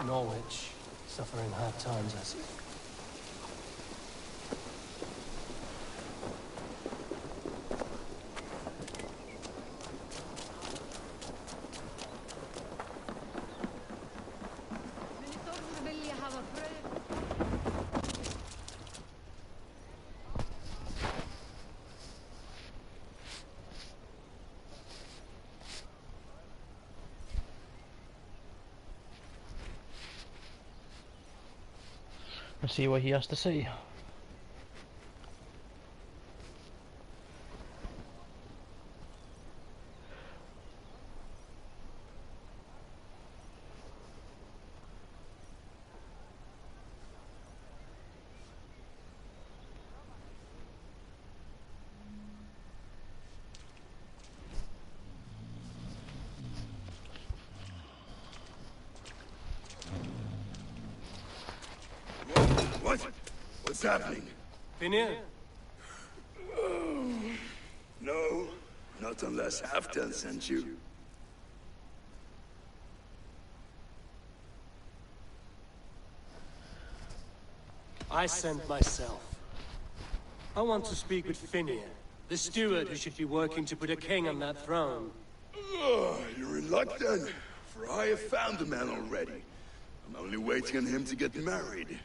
Norwich, suffering hard times, I see. Let's see what he has to say. What's happening? Finir? No, not unless Halfdan sent you. I sent myself. I want to speak with Finir, the steward who should be working to put a king on that throne. You're in luck then, for I have found the man already. I'm only waiting on him to get married.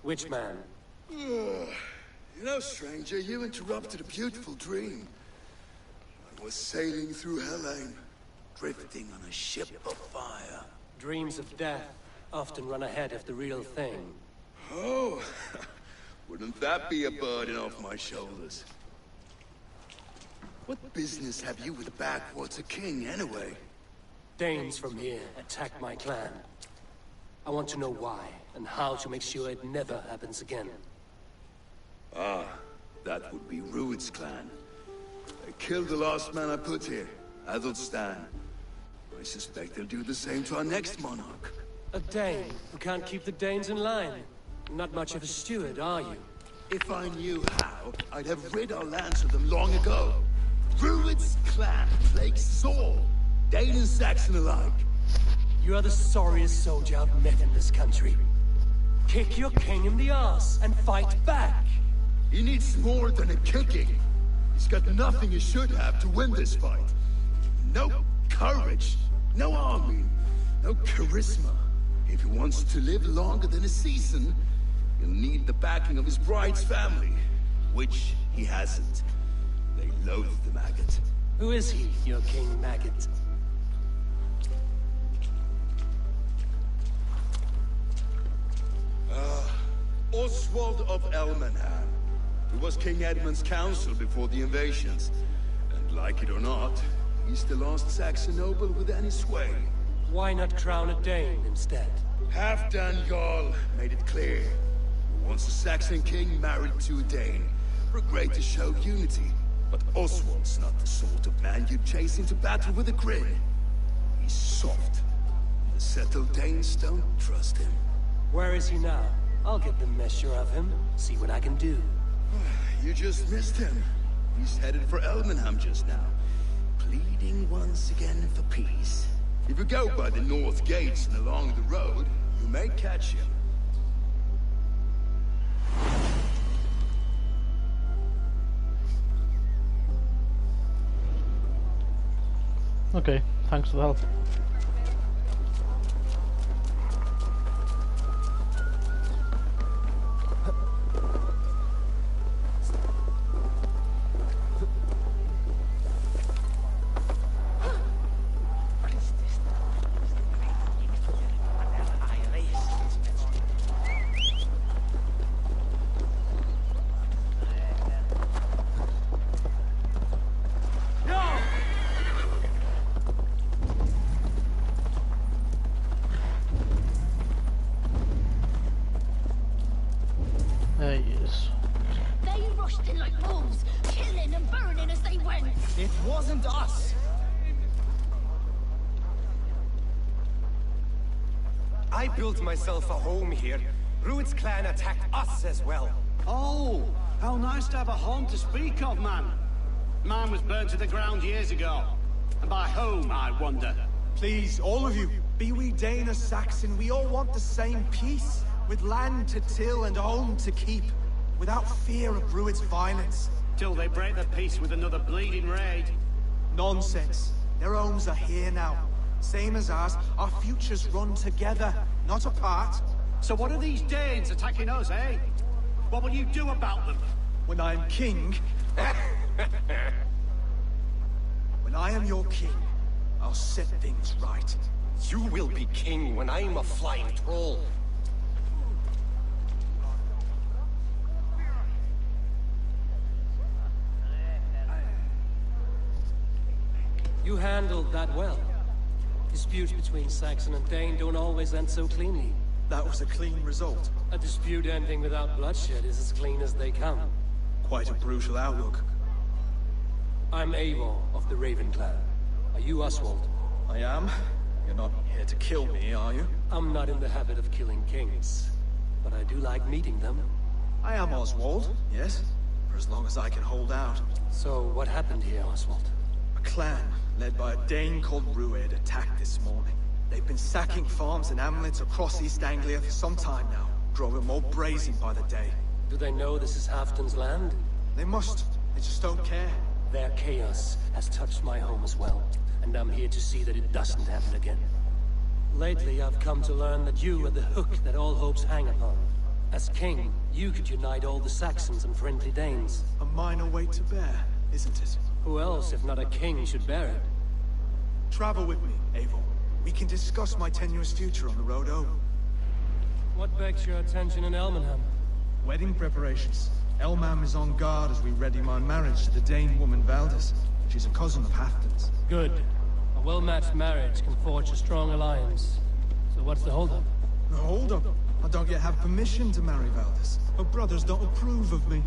Which man? You know, stranger, you interrupted a beautiful dream. I was sailing through Helheim, drifting on a ship of fire. Dreams of death often run ahead of the real thing. Oh, wouldn't that be a burden off my shoulders? What business have you with the backwater king, anyway? Danes from here attacked my clan. I want to know why, and how to make sure it never happens again. Ah, that would be Rued's clan. They killed the last man I put here, Athelstan. I suspect they'll do the same to our next monarch. A Dane who can't keep the Danes in line. Not much of a steward, are you? If I knew how, I'd have rid our lands of them long ago. Rued's clan plagues us all, Dane and Saxon alike. You are the sorriest soldier I've met in this country. Kick your king in the ass and fight back. He needs more than a kicking. He's got nothing he should have to win this fight. No courage, no army, no charisma. If he wants to live longer than a season, he'll need the backing of his bride's family, which he hasn't. They loathe the maggot. Who is he, your king maggot? Oswald of Elmenham. He was King Edmund's counsel before the invasions. And like it or not, he's the last Saxon noble with any sway. Why not crown a Dane instead? Halfdan Jarl made it clear. He wants a Saxon king married to a Dane, for a greater show of unity. But Oswald's not the sort of man you'd chase into battle with a grin. He's soft. The settled Danes don't trust him. Where is he now? I'll get the measure of him, see what I can do. You just missed him. He's headed for Elmenham just now, pleading once again for peace. If you go by the north gates and along the road, you may catch him. Okay, thanks for the help. I built myself a home here. Rued's clan attacked us as well. Oh, how nice to have a home to speak of, man. Mine was burned to the ground years ago. And by whom, I wonder? Please, all of you, be we Dane or Saxon, we all want the same peace. With land to till and home to keep. Without fear of Rued's violence. Till they break the peace with another bleeding raid. Nonsense. Their homes are here now. Same as ours, our futures run together, not apart. So what are these Danes attacking us, eh? What will you do about them? When I am king... when I am your king, I'll set things right. You will be king when I'm a flying troll. You handled that well. Disputes between Saxon and Dane don't always end so cleanly. That was a clean result. A dispute ending without bloodshed is as clean as they come. Quite a brutal outlook. I'm Eivor of the Raven Clan. Are you Oswald? I am. You're not here to kill me, are you? I'm not in the habit of killing kings, but I do like meeting them. I am Oswald, yes. For as long as I can hold out. So, what happened here, Oswald? A clan, led by a Dane called Rued, attacked this morning. They've been sacking farms and hamlets across East Anglia for some time now, growing more brazen by the day. Do they know this is Halfton's land? They must. They just don't care. Their chaos has touched my home as well, and I'm here to see that it doesn't happen again. Lately, I've come to learn that you are the hook that all hopes hang upon. As king, you could unite all the Saxons and friendly Danes. A minor weight to bear, isn't it? Who else, if not a king, should bear it? Travel with me, Eivor. We can discuss my tenuous future on the road home. What begs your attention in Elmenham? Wedding preparations. Elmam is on guard as we ready my marriage to the Dane woman Valdis. She's a cousin of Halfton's. Good. A well-matched marriage can forge a strong alliance. So what's the holdup? The holdup? I don't yet have permission to marry Valdis. Her brothers don't approve of me.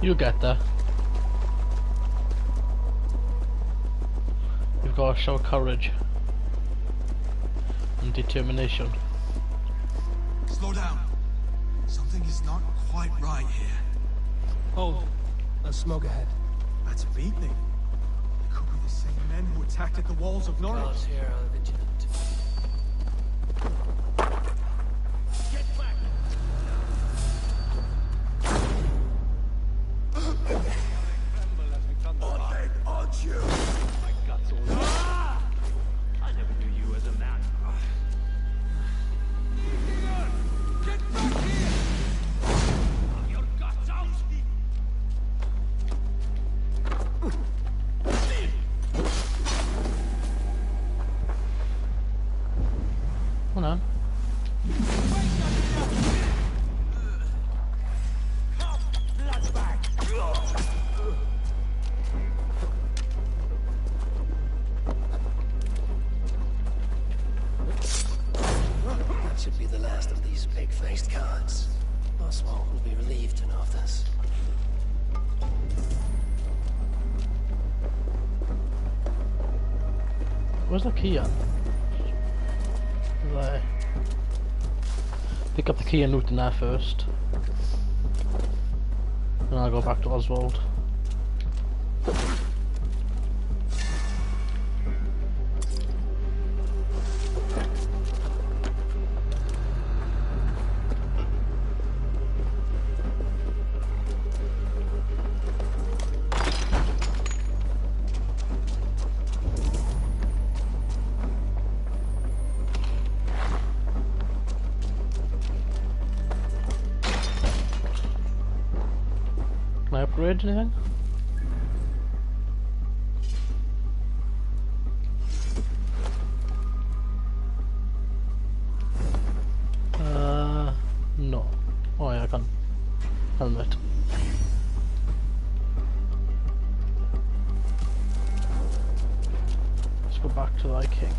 You get there. You've got to show courage and determination. Slow down. Something is not quite right here. Hold. There's smoke ahead. That's a beatnik. It could be the same men who attacked at the walls of Norwich. Guards here are vigilant. Get back! Aren't you? My guts all I never knew you as a man. Get back here! Your guts out! Hold on. That should be the last of these pig-faced cards. Oswald will be relieved to know of this. Where's the key at? There. Pick up the key and loot in there first. Then I'll go back to Oswald. Can I upgrade anything? No. Oh yeah, I can. Helmet. Let's go back to thy king.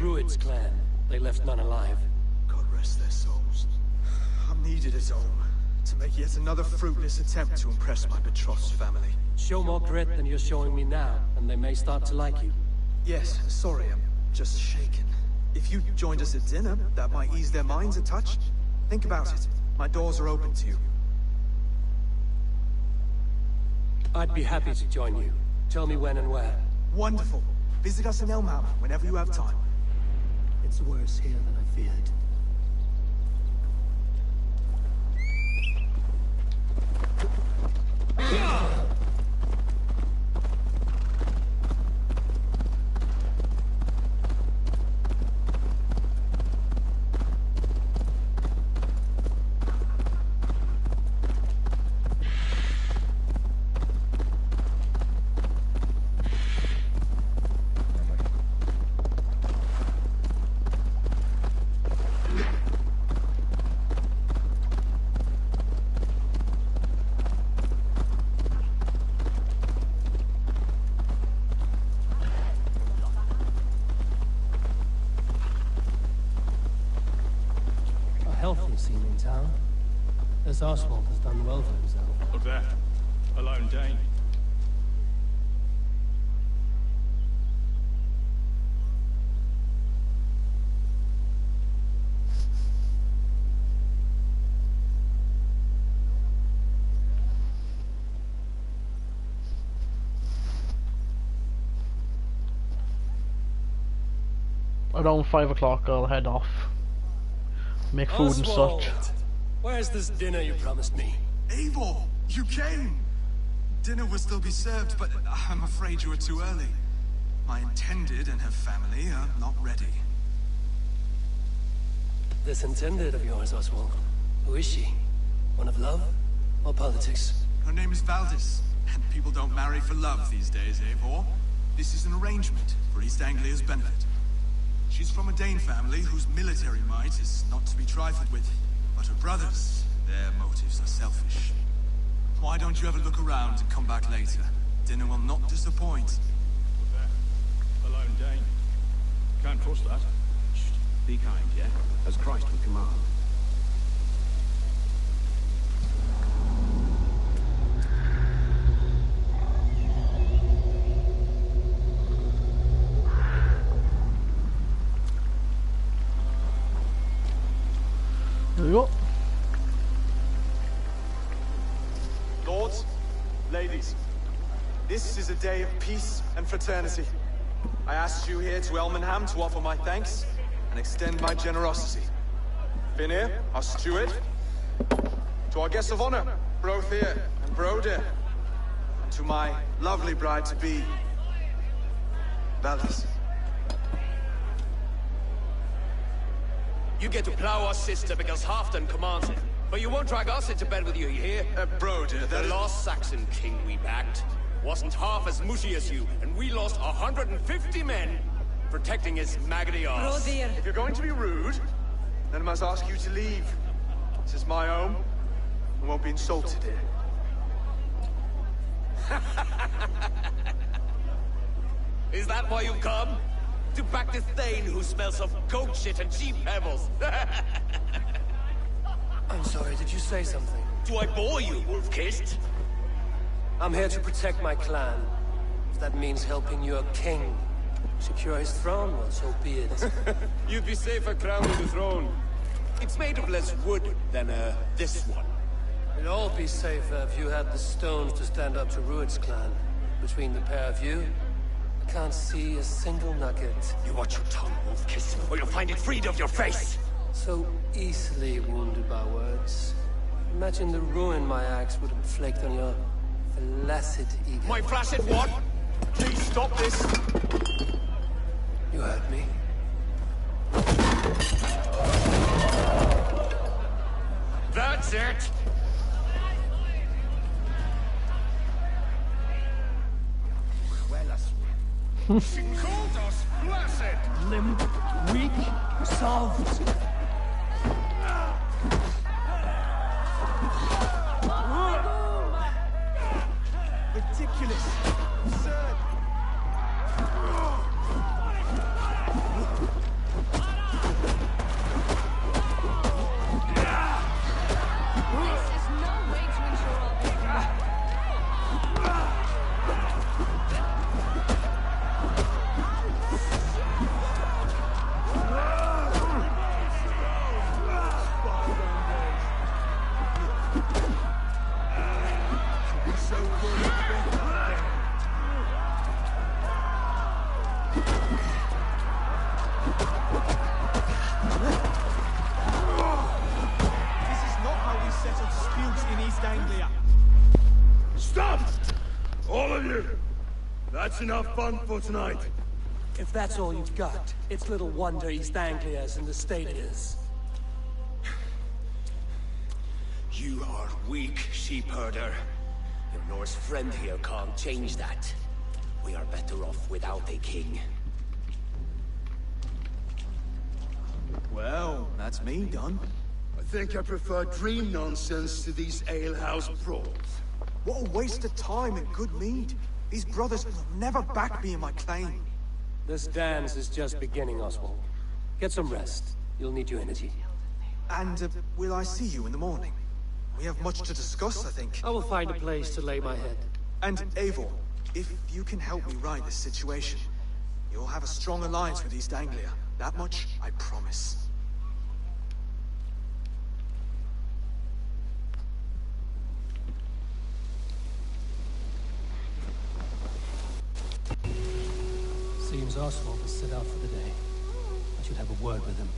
Rued's clan. They left none alive. God rest their souls. I'm needed as home to make yet another fruitless attempt to impress my betrothed's family. Show more grit than you're showing me now, and they may start to like you. Yes, sorry, I'm just shaken. If you joined us at dinner, that might ease their minds a touch. Think about it. My doors are open to you. I'd be happy to join you. Tell me when and where. Wonderful. Visit us in Elmham whenever you have time. It's worse here than I feared. healthy scene in town. This Oswald has done well for himself. Look there. A lone Dane. Around 5 o'clock I'll head off. Make food and Oswald, such. where's this dinner you promised me? Eivor, you came! Dinner will still be served, but I'm afraid you are too early. My intended and her family are not ready. This intended of yours, Oswald. Who is she? One of love or politics? Her name is Valdis, and people don't marry for love these days, Eivor. This is an arrangement for East Anglia's benefit. She's from a Dane family whose military might is not to be trifled with. But her brothers, their motives are selfish. Why don't you have a look around and come back later? Dinner will not disappoint. A lone Dane. Can't trust that. Shh. Be kind, yeah? As Christ would command. There we go. Lords, ladies, this is a day of peace and fraternity. I asked you here to Elmenham to offer my thanks and extend my generosity. Finir, our steward, to our guests of honor, Brothir and Brodir, and to my lovely bride-to-be, Valdis. You get to plow our sister because Halfdan commands it. But you won't drag us into bed with you, you hear? Brodir, the last Saxon king we backed wasn't half as mushy as you, and we lost 150 men protecting his maggoty arse. If you're going to be rude, then I must ask you to leave. This is my home. I won't be insulted here. Is that why you've come? To back this Thane who smells of goat shit and cheap pebbles? I'm sorry, did you say something? Do I bore you, wolf-kissed? I'm here to protect my clan. If that means helping your king secure his throne, well, so be it. You'd be safer crowned with the throne. It's made of less wood than, this one. We'd all be safer if you had the stones to stand up to Rued's clan. Between the pair of you, I can't see a single nugget. You watch your tongue, wolf-kiss, or you'll find it freed of your face! So easily wounded by words. Imagine the ruin my axe would inflict on your flaccid ego. My flaccid what? Please stop this! You heard me. That's it! She called us blessed! Limp, weak, soft. Ridiculous! Absurd! This is no way to ensure our victory. Stop! All of you! That's enough fun for tonight. If that's all you've got, it's little wonder East Anglia's in the state it is. You are weak, sheep herder. Your Norse friend here can't change that. We are better off without a king. Well, that's me done. I think I prefer dream nonsense to these alehouse brawls. What a waste of time and good mead. These brothers will never back me in my claim. This dance is just beginning, Oswald. Get some rest. You'll need your energy. And will I see you in the morning? We have much to discuss, I think. I will find a place to lay my head. And Eivor, if you can help me right this situation, you'll have a strong alliance with East Anglia. That much, I promise. Seems Oswald has set out for the day. I should have a word with him.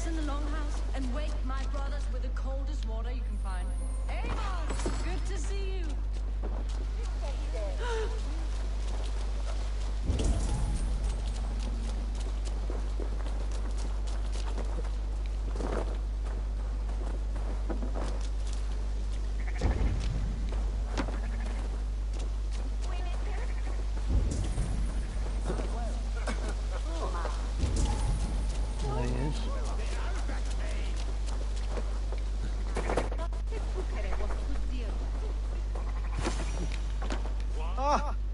In the longhouse and wake my brothers with the coldest water you can find. Eivor, good to see you.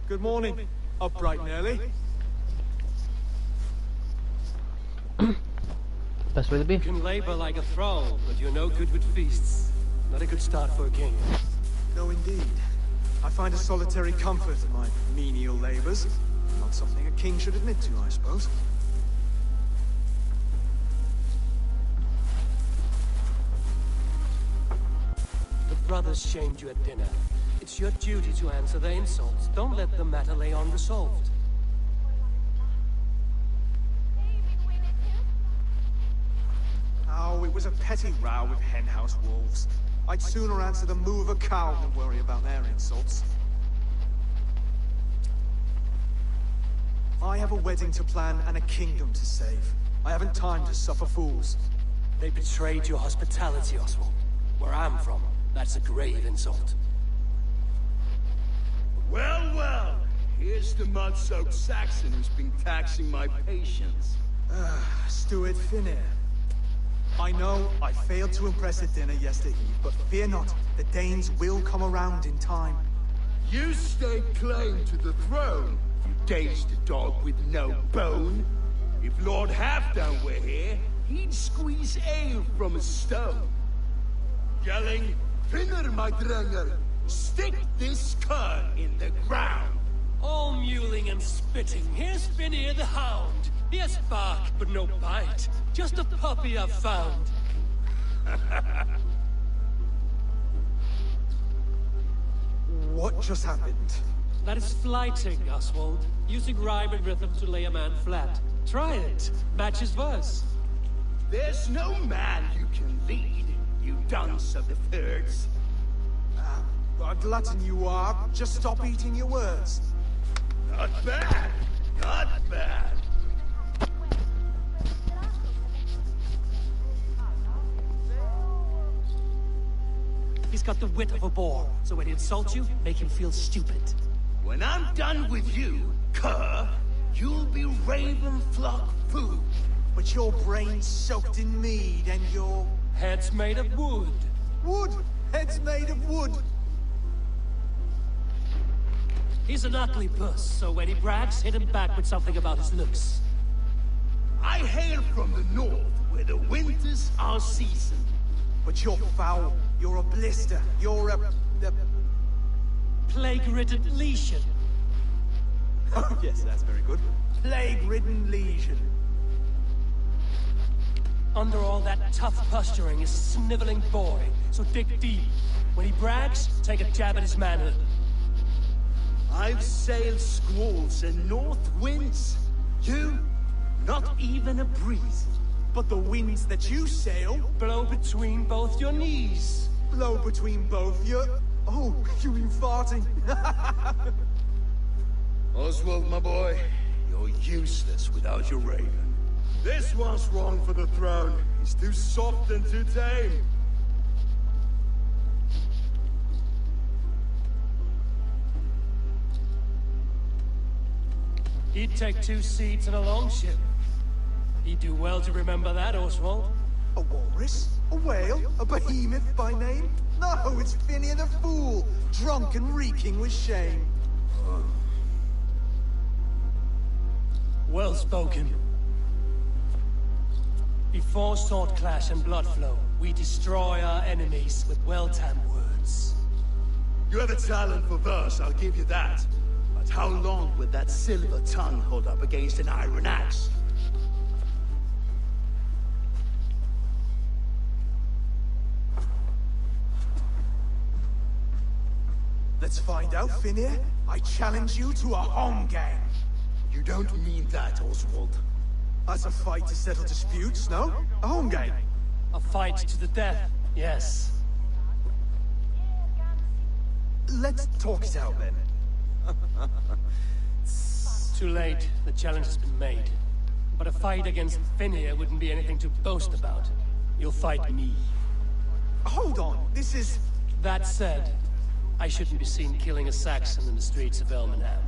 Good morning. Up bright and early. Best way to be. You can labor like a thrall, but you're no good with feasts. Not a good start for a king. No, indeed. I find a solitary comfort in my menial labors. Not something a king should admit to, I suppose. The brothers shamed you at dinner. It's your duty to answer their insults. Don't let the matter lay unresolved. Oh, it was a petty row with henhouse wolves. I'd sooner answer the moo of a cow than worry about their insults. I have a wedding to plan and a kingdom to save. I haven't time to suffer fools. They betrayed your hospitality, Oswald. Where I'm from, that's a grave insult. Well, well, here's the mud-soaked Saxon who's been taxing my patience. Steward Finnair. I know I failed to impress at dinner yesterday, but fear not, the Danes will come around in time. You stake claim to the throne, you dazed dog with no bone. If Lord Halfdan were here, he'd squeeze ale from a stone. Yelling, Finnair, my drenger! Stick this cur in the ground! All mewling and spitting. Here's Finnear the hound. He has bark, but no bite. Just a puppy I've found. What just happened? That is flighting, Oswald. Using rhyme and rhythm to lay a man flat. Try it. Match his verse. There's no man you can lead, you dunce of the thirds. A glutton you are. Just stop eating your words. Not bad. Not bad. He's got the wit of a boar, so when he insults you, make him feel stupid. When I'm done with you, cur, you'll be raven flock food. But your brain's soaked in mead and your... Head's made of wood. Wood? Head's made of wood. He's an ugly puss, so when he brags, hit him back with something about his looks. I hail from the north, where the winters are seasoned. But you're foul. You're a blister. You're a... Plague-ridden lesion. Oh, yes, that's very good. Plague-ridden lesion. Under all that tough posturing is a sniveling boy, so dig deep. When he brags, take a jab at his manhood. I've sailed squalls and north winds. You, not even a breeze. But the winds that you sail... Blow between both your knees. Blow between both your... Oh, you mean farting? Oswald, my boy, You're useless without your raven. This one's wrong for the throne. He's too soft and too tame. He'd take 2 seats in a longship. He'd do well to remember that, Oswald. A walrus? A whale? A behemoth by name? No, it's Finian the Fool, drunk and reeking with shame. Well spoken. Before sword clash and blood flow, we destroy our enemies with well-timed words. You have a talent for verse, I'll give you that. But how long will that silver tongue hold up against an iron axe? Let's find out, Finian. I challenge you to a home game. You don't mean that, Oswald. That's a fight to settle disputes, no? A home game. A fight to the death, yes. Let's talk it out, then. Too late. The challenge has been made. But a fight against Finian wouldn't be anything to boast about. You'll fight me. Hold on, this is... That said, I shouldn't be seen killing a Saxon in the streets of Elmenham.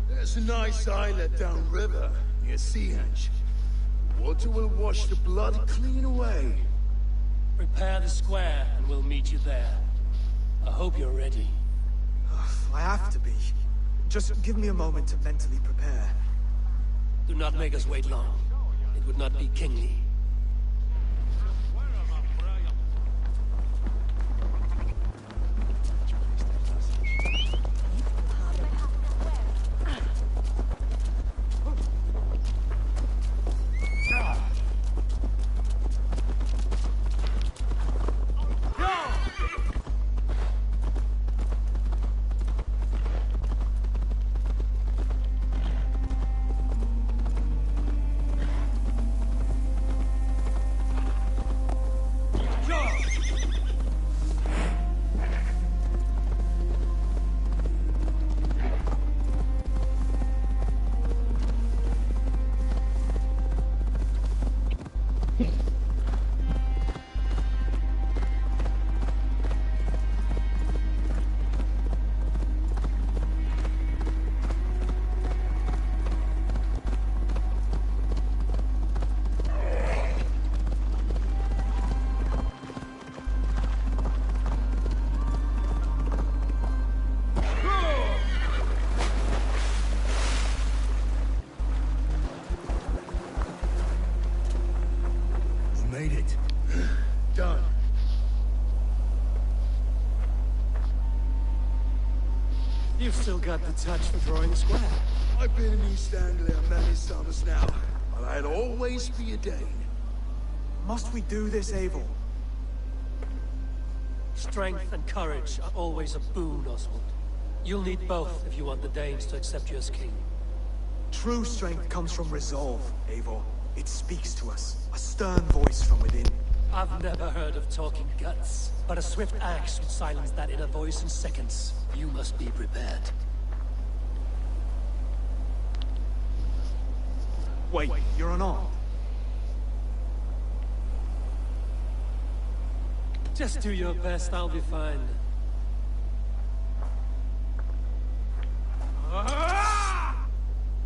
There's a nice islet downriver, near Seahenge. Water will wash the blood clean away. Prepare the square, and we'll meet you there. I hope you're ready. I have to be. Just give me a moment to mentally prepare. Do not make us wait long. It would not be kingly. Made it. Done. You've still got the touch for drawing a square. I've been in East Anglia many summers now, but I'll always be a Dane. Must we do this, Eivor? Strength and courage are always a boon, Oswald. You'll need both if you want the Danes to accept you as king. True strength comes from resolve, Eivor. It speaks to us. A stern voice from within. I've never heard of talking guts, but a swift axe would silence that inner voice in seconds. You must be prepared. Wait, you're unarmed? Just do your best, I'll be fine.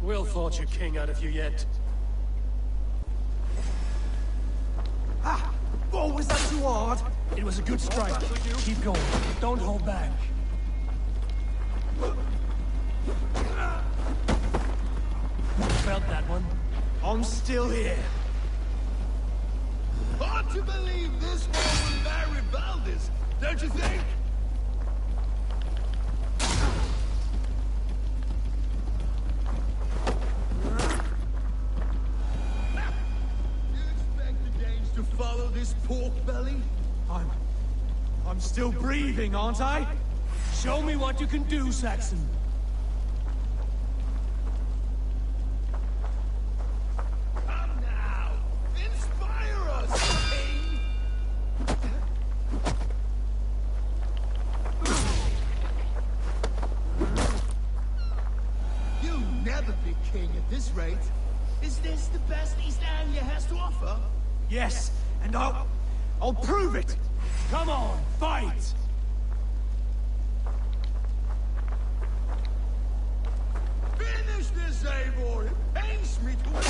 We'll forge a king out of you yet. Oh, was that too hard? It was a good strike. Keep going. Don't hold back. Felt that one? I'm still here. Hard to believe this one will marry Valdez, don't you think? To follow this pork belly? I'm still breathing, aren't I? Show me what you can do, Saxon. Come now! Inspire us, King! king at this rate. Is this the best East Anglia has to offer? Yes, and I'll prove it! Come on, fight! Finish this, Eivor! It pains me to watch!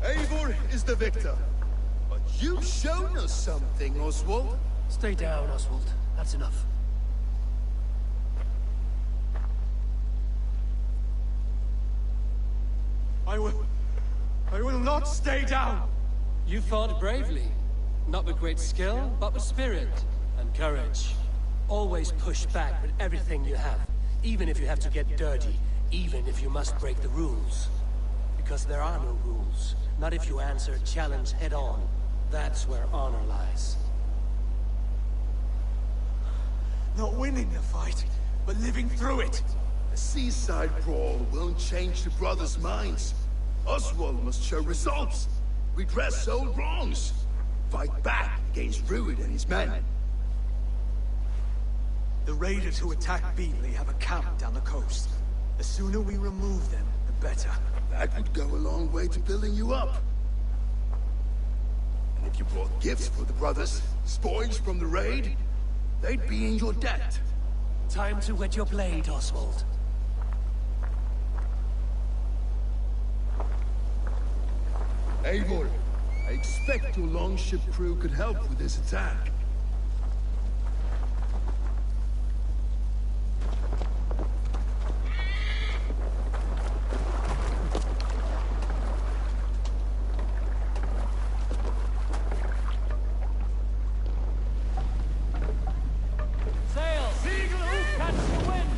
Eivor is the victor. But you've shown us something, Oswald. Stay down, Oswald. That's enough. I will not stay down! You fought bravely. Not with great skill, but with spirit and courage. Always push back with everything you have. Even if you have to get dirty. Even if you must break the rules. Because there are no rules. Not if you answer a challenge head on. That's where honor lies. Not winning the fight, but living through it. A seaside brawl won't change the brothers' minds. Oswald must show results. Redress old wrongs. Fight back against Rued and his men. The raiders who attacked Beatley have a camp down the coast. The sooner we remove them, the better. That would go a long way to building you up. And if you brought gifts for the brothers, spoils from the raid, they'd be in your debt. Time to wet your blade, Oswald. Eivor, I expect your longship crew could help with this attack. Sail! Seagull, catch the wind!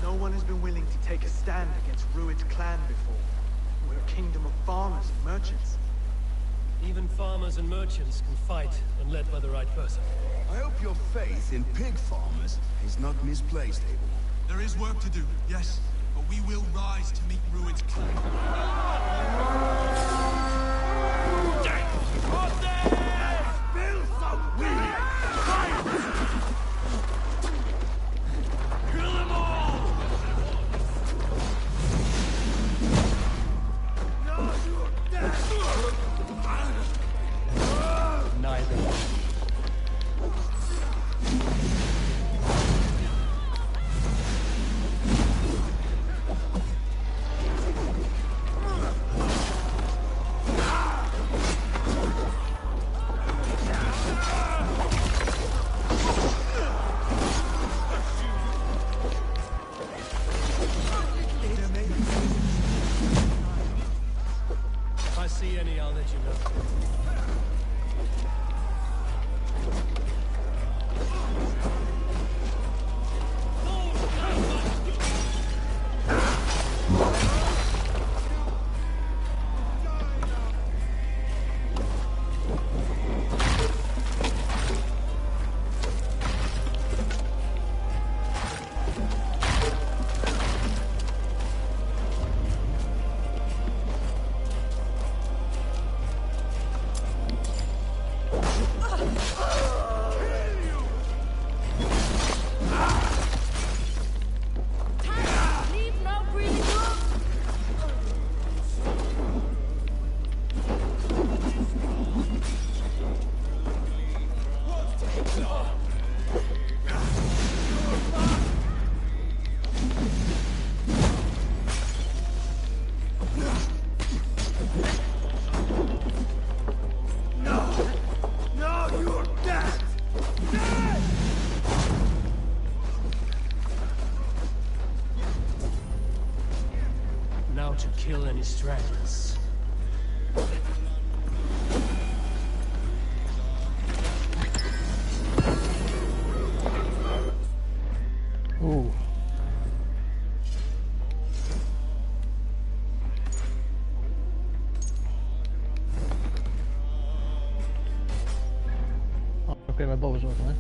No one has been willing to take a stand against Rued's clan before. We're a kingdom of farmers and merchants. Even farmers and merchants can fight when led by the right person. I hope your faith in pig farmers is not misplaced, Eivor. There is work to do, yes, but we will rise to meet Rued's clan. Kill them all! No, you're dead! Neither. If I see any, I'll let you know. Leave no breathing room. No, you're dead! Dead! Now to kill any stragglers. Ooh. Oh, okay, my bow is working, eh?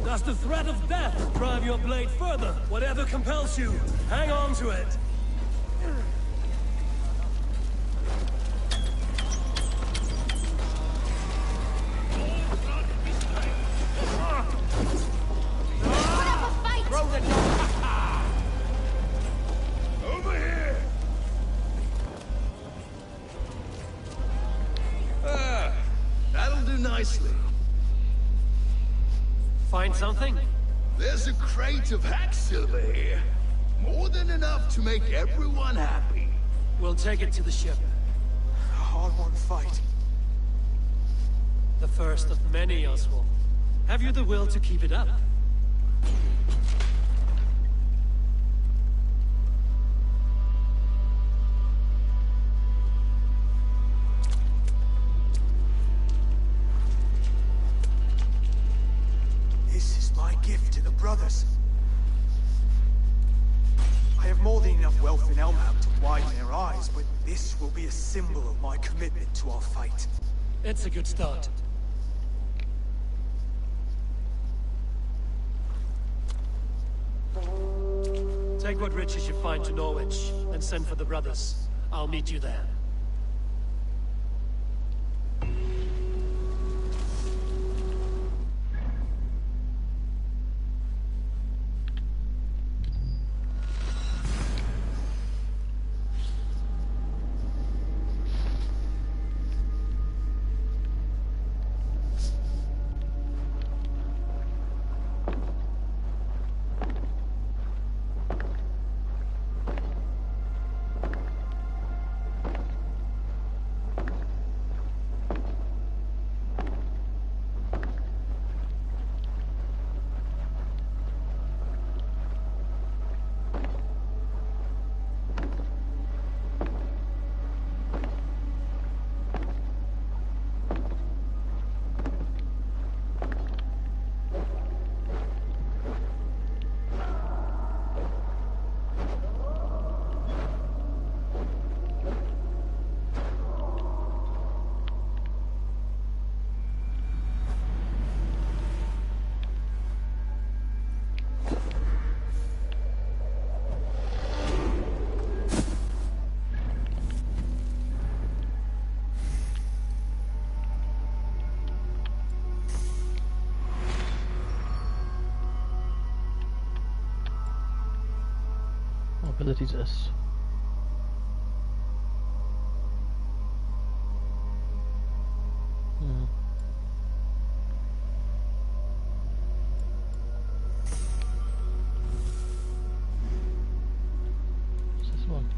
Does the threat of death drive your blade further? Whatever compels you, hang on to it. Throw the dog! Over here! That'll do nicely. Find something? There's a crate of hack silver here. More than enough to make everyone happy. We'll take it to the ship. A hard-won fight. The first of many, Oswald. Have you the will to keep it up? This is my gift to the brothers. I have more than enough wealth in Elmham to widen their eyes, but this will be a symbol of my commitment to our fight. It's a good start. Take what riches you find to Norwich, and send for the brothers. I'll meet you there. Abilities is. What's this one?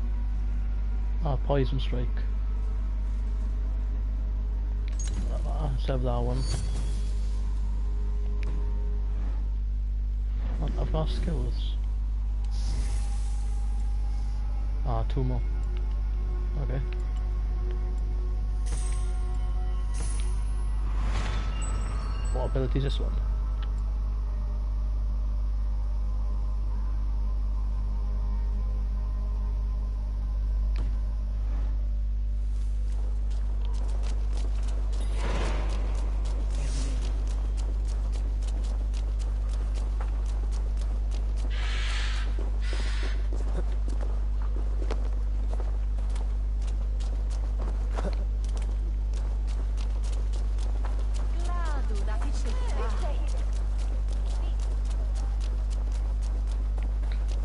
Ah, poison strike. Let's have that one. I've got skills. Ah, 2 more. Okay. What ability is this one?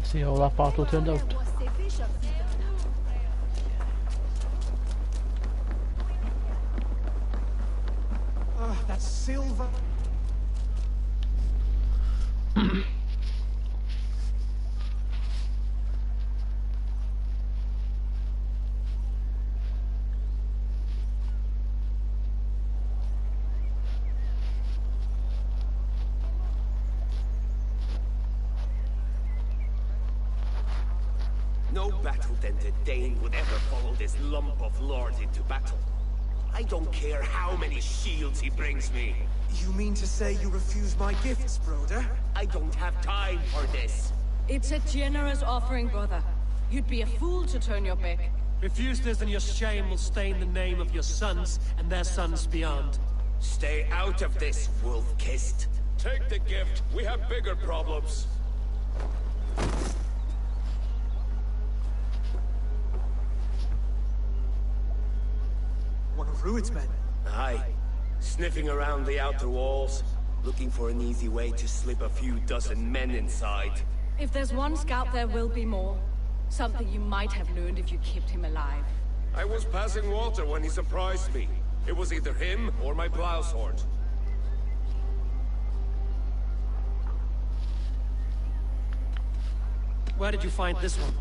See how that battle turned out. That's silver. No battle-dented Dane would ever follow this lump of lord into battle. I don't care how many shields he brings me. You mean to say you refuse my gifts, Broder? I don't have time for this. It's a generous offering, brother. You'd be a fool to turn your back. Refuse this and your shame will stain the name of your sons and their sons beyond. Stay out of this, wolf-kissed. Take the gift. We have bigger problems. One of Rued's men. Aye. Sniffing around the outer walls, looking for an easy way to slip a few dozen men inside. If there's one scout, there will be more. Something you might have learned if you kept him alive. I was passing water when he surprised me. It was either him or my plow sword. Where did you find this one?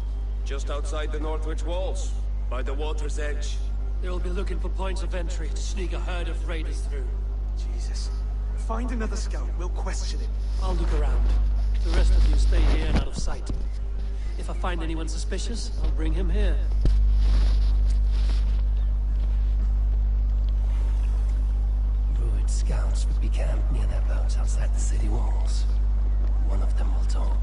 Just outside the Northwich walls, by the water's edge. They'll be looking for points of entry to sneak a herd of raiders through. Jesus. Find another scout. We'll question him. I'll look around. The rest of you stay here and out of sight. If I find anyone suspicious, I'll bring him here. Rued scouts would be camped near their boats outside the city walls. One of them will talk.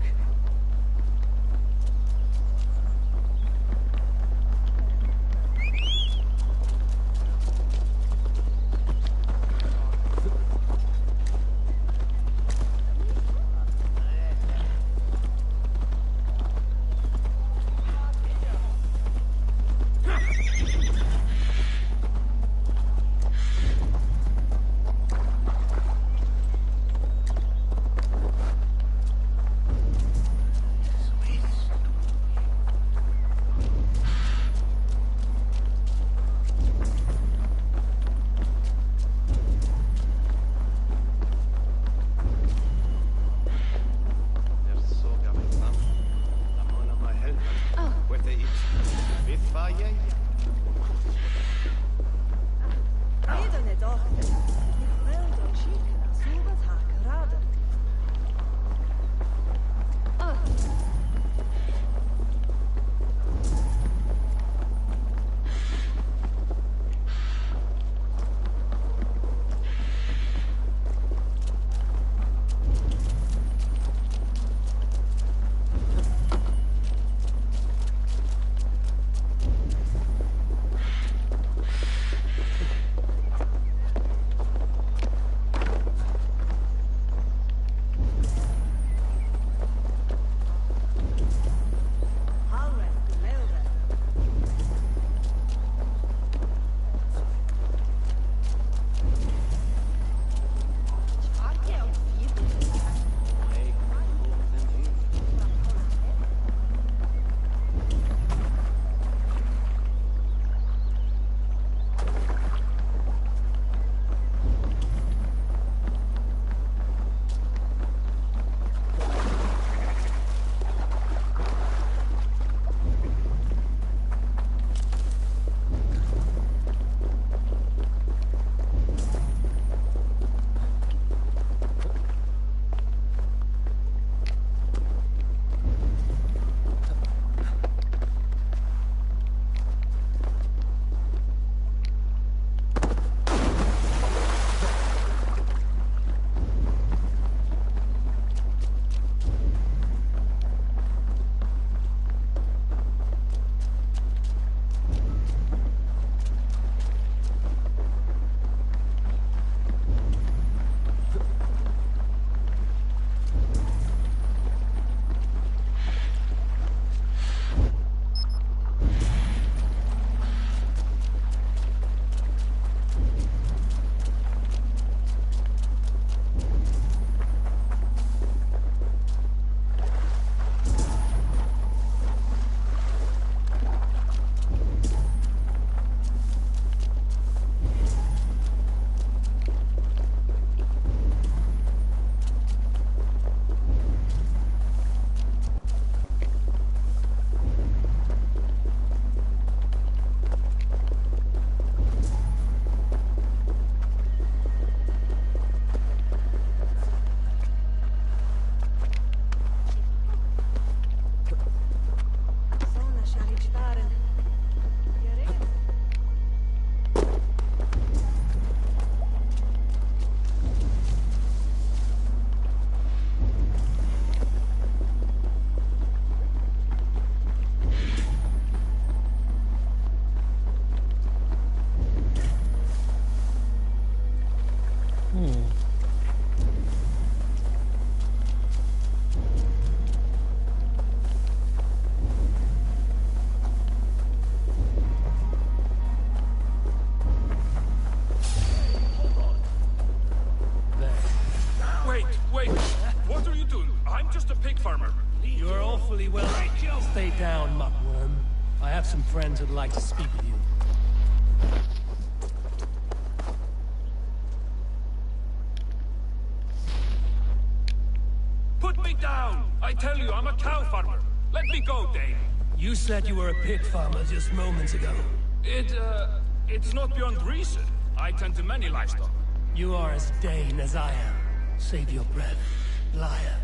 awfully well. Stay down, muckworm. I have some friends who'd like to speak with you. Put me down! I tell you, I'm a cow farmer. Let me go, Dane. You said you were a pig farmer just moments ago. It's not beyond reason. I tend to many livestock. You are as Dane as I am. Save your breath, liar.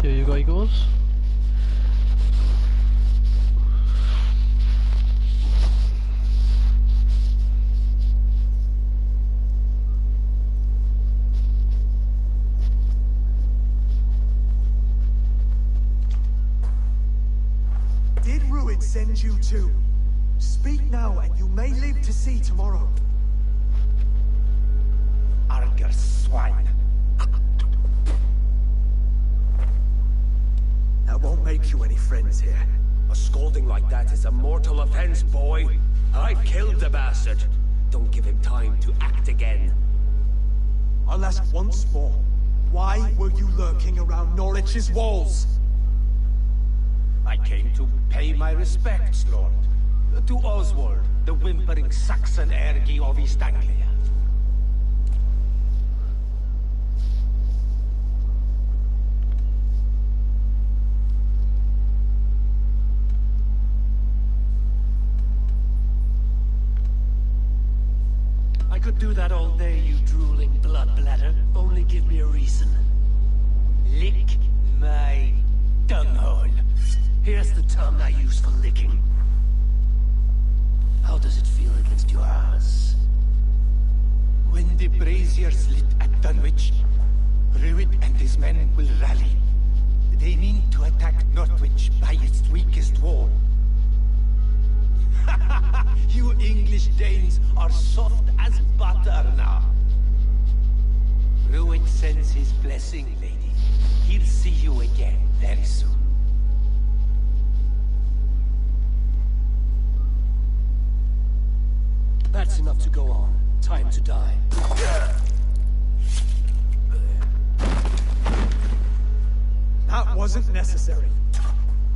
Here you go, he goes. Did Ruid send you too? Speak now, and you may live to see tomorrow. Arger swine. That won't make you any friends here. A scolding like that is a mortal offense, boy. I killed the bastard. Don't give him time to act again. I'll ask once more. Why were you lurking around Norwich's walls? I came to pay my respects, Lord. To Oswald, the whimpering Saxon ergi of East Anglia. I could do that all day, you drooling blood bladder. Only give me a reason. Lick my dunghole. Here's the tongue I use for licking. How does it feel against your ass? When the braziers lit at Dunwich, Ruid and his men will rally. They mean to attack Northwich by its weakest wall. You English Danes are soft as butter now. Ruid sends his blessing, lady. He'll see you again very soon. That's enough to go on. Time to die. That wasn't necessary.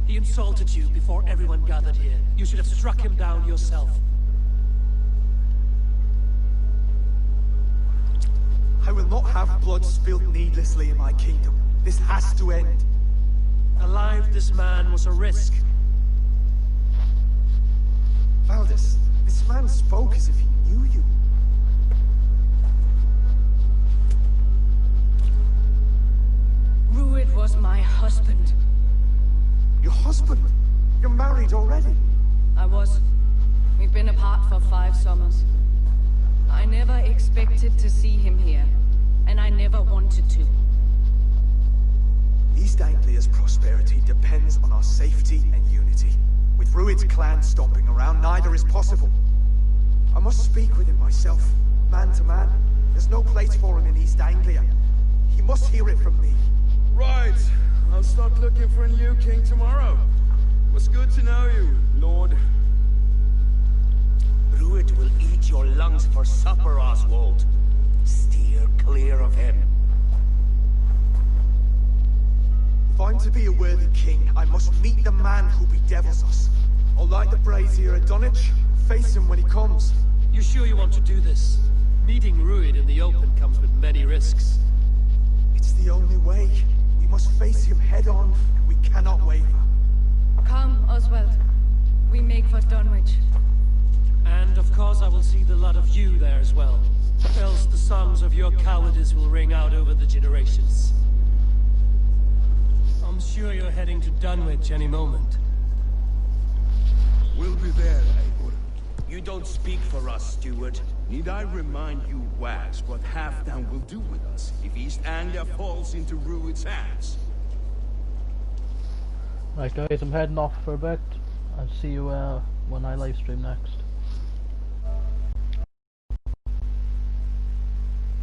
He insulted you before everyone gathered here. You should have struck him down yourself. I will not have blood spilled needlessly in my kingdom. This has to end. Alive, this man was a risk. Valdis, this man spoke as if he knew you. Ruid was my husband. Your husband? You're married already? I was. We've been apart for 5 summers. I never expected to see him here, and I never wanted to. East Anglia's prosperity depends on our safety and unity. With Ruid's clan stomping around, neither is possible. I must speak with him myself, man to man. There's no place for him in East Anglia. He must hear it from me. Right. I'll start looking for a new king tomorrow. It was good to know you, Lord. Ruid will eat your lungs out for supper, Oswald. Steer clear of him. If I'm to be a worthy king, I must meet the man who bedevils us. I'll light the brazier at Dunwich, face him when he comes. You sure you want to do this? Meeting Ruid in the open comes with many risks. It's the only way. We must face him head on, and we cannot waver. Come, Oswald. We make for Dunwich. And of course I will see the lot of you there as well. Else the songs of your cowardice will ring out over the generations. I'm sure you're heading to Dunwich any moment. We'll be there, Eivor. You don't speak for us, steward. Need I remind you, Wags, what Halfdan will do with us if East Anglia falls into Ruid's hands? Right guys, I'm heading off for a bit. I'll see you when I live stream next.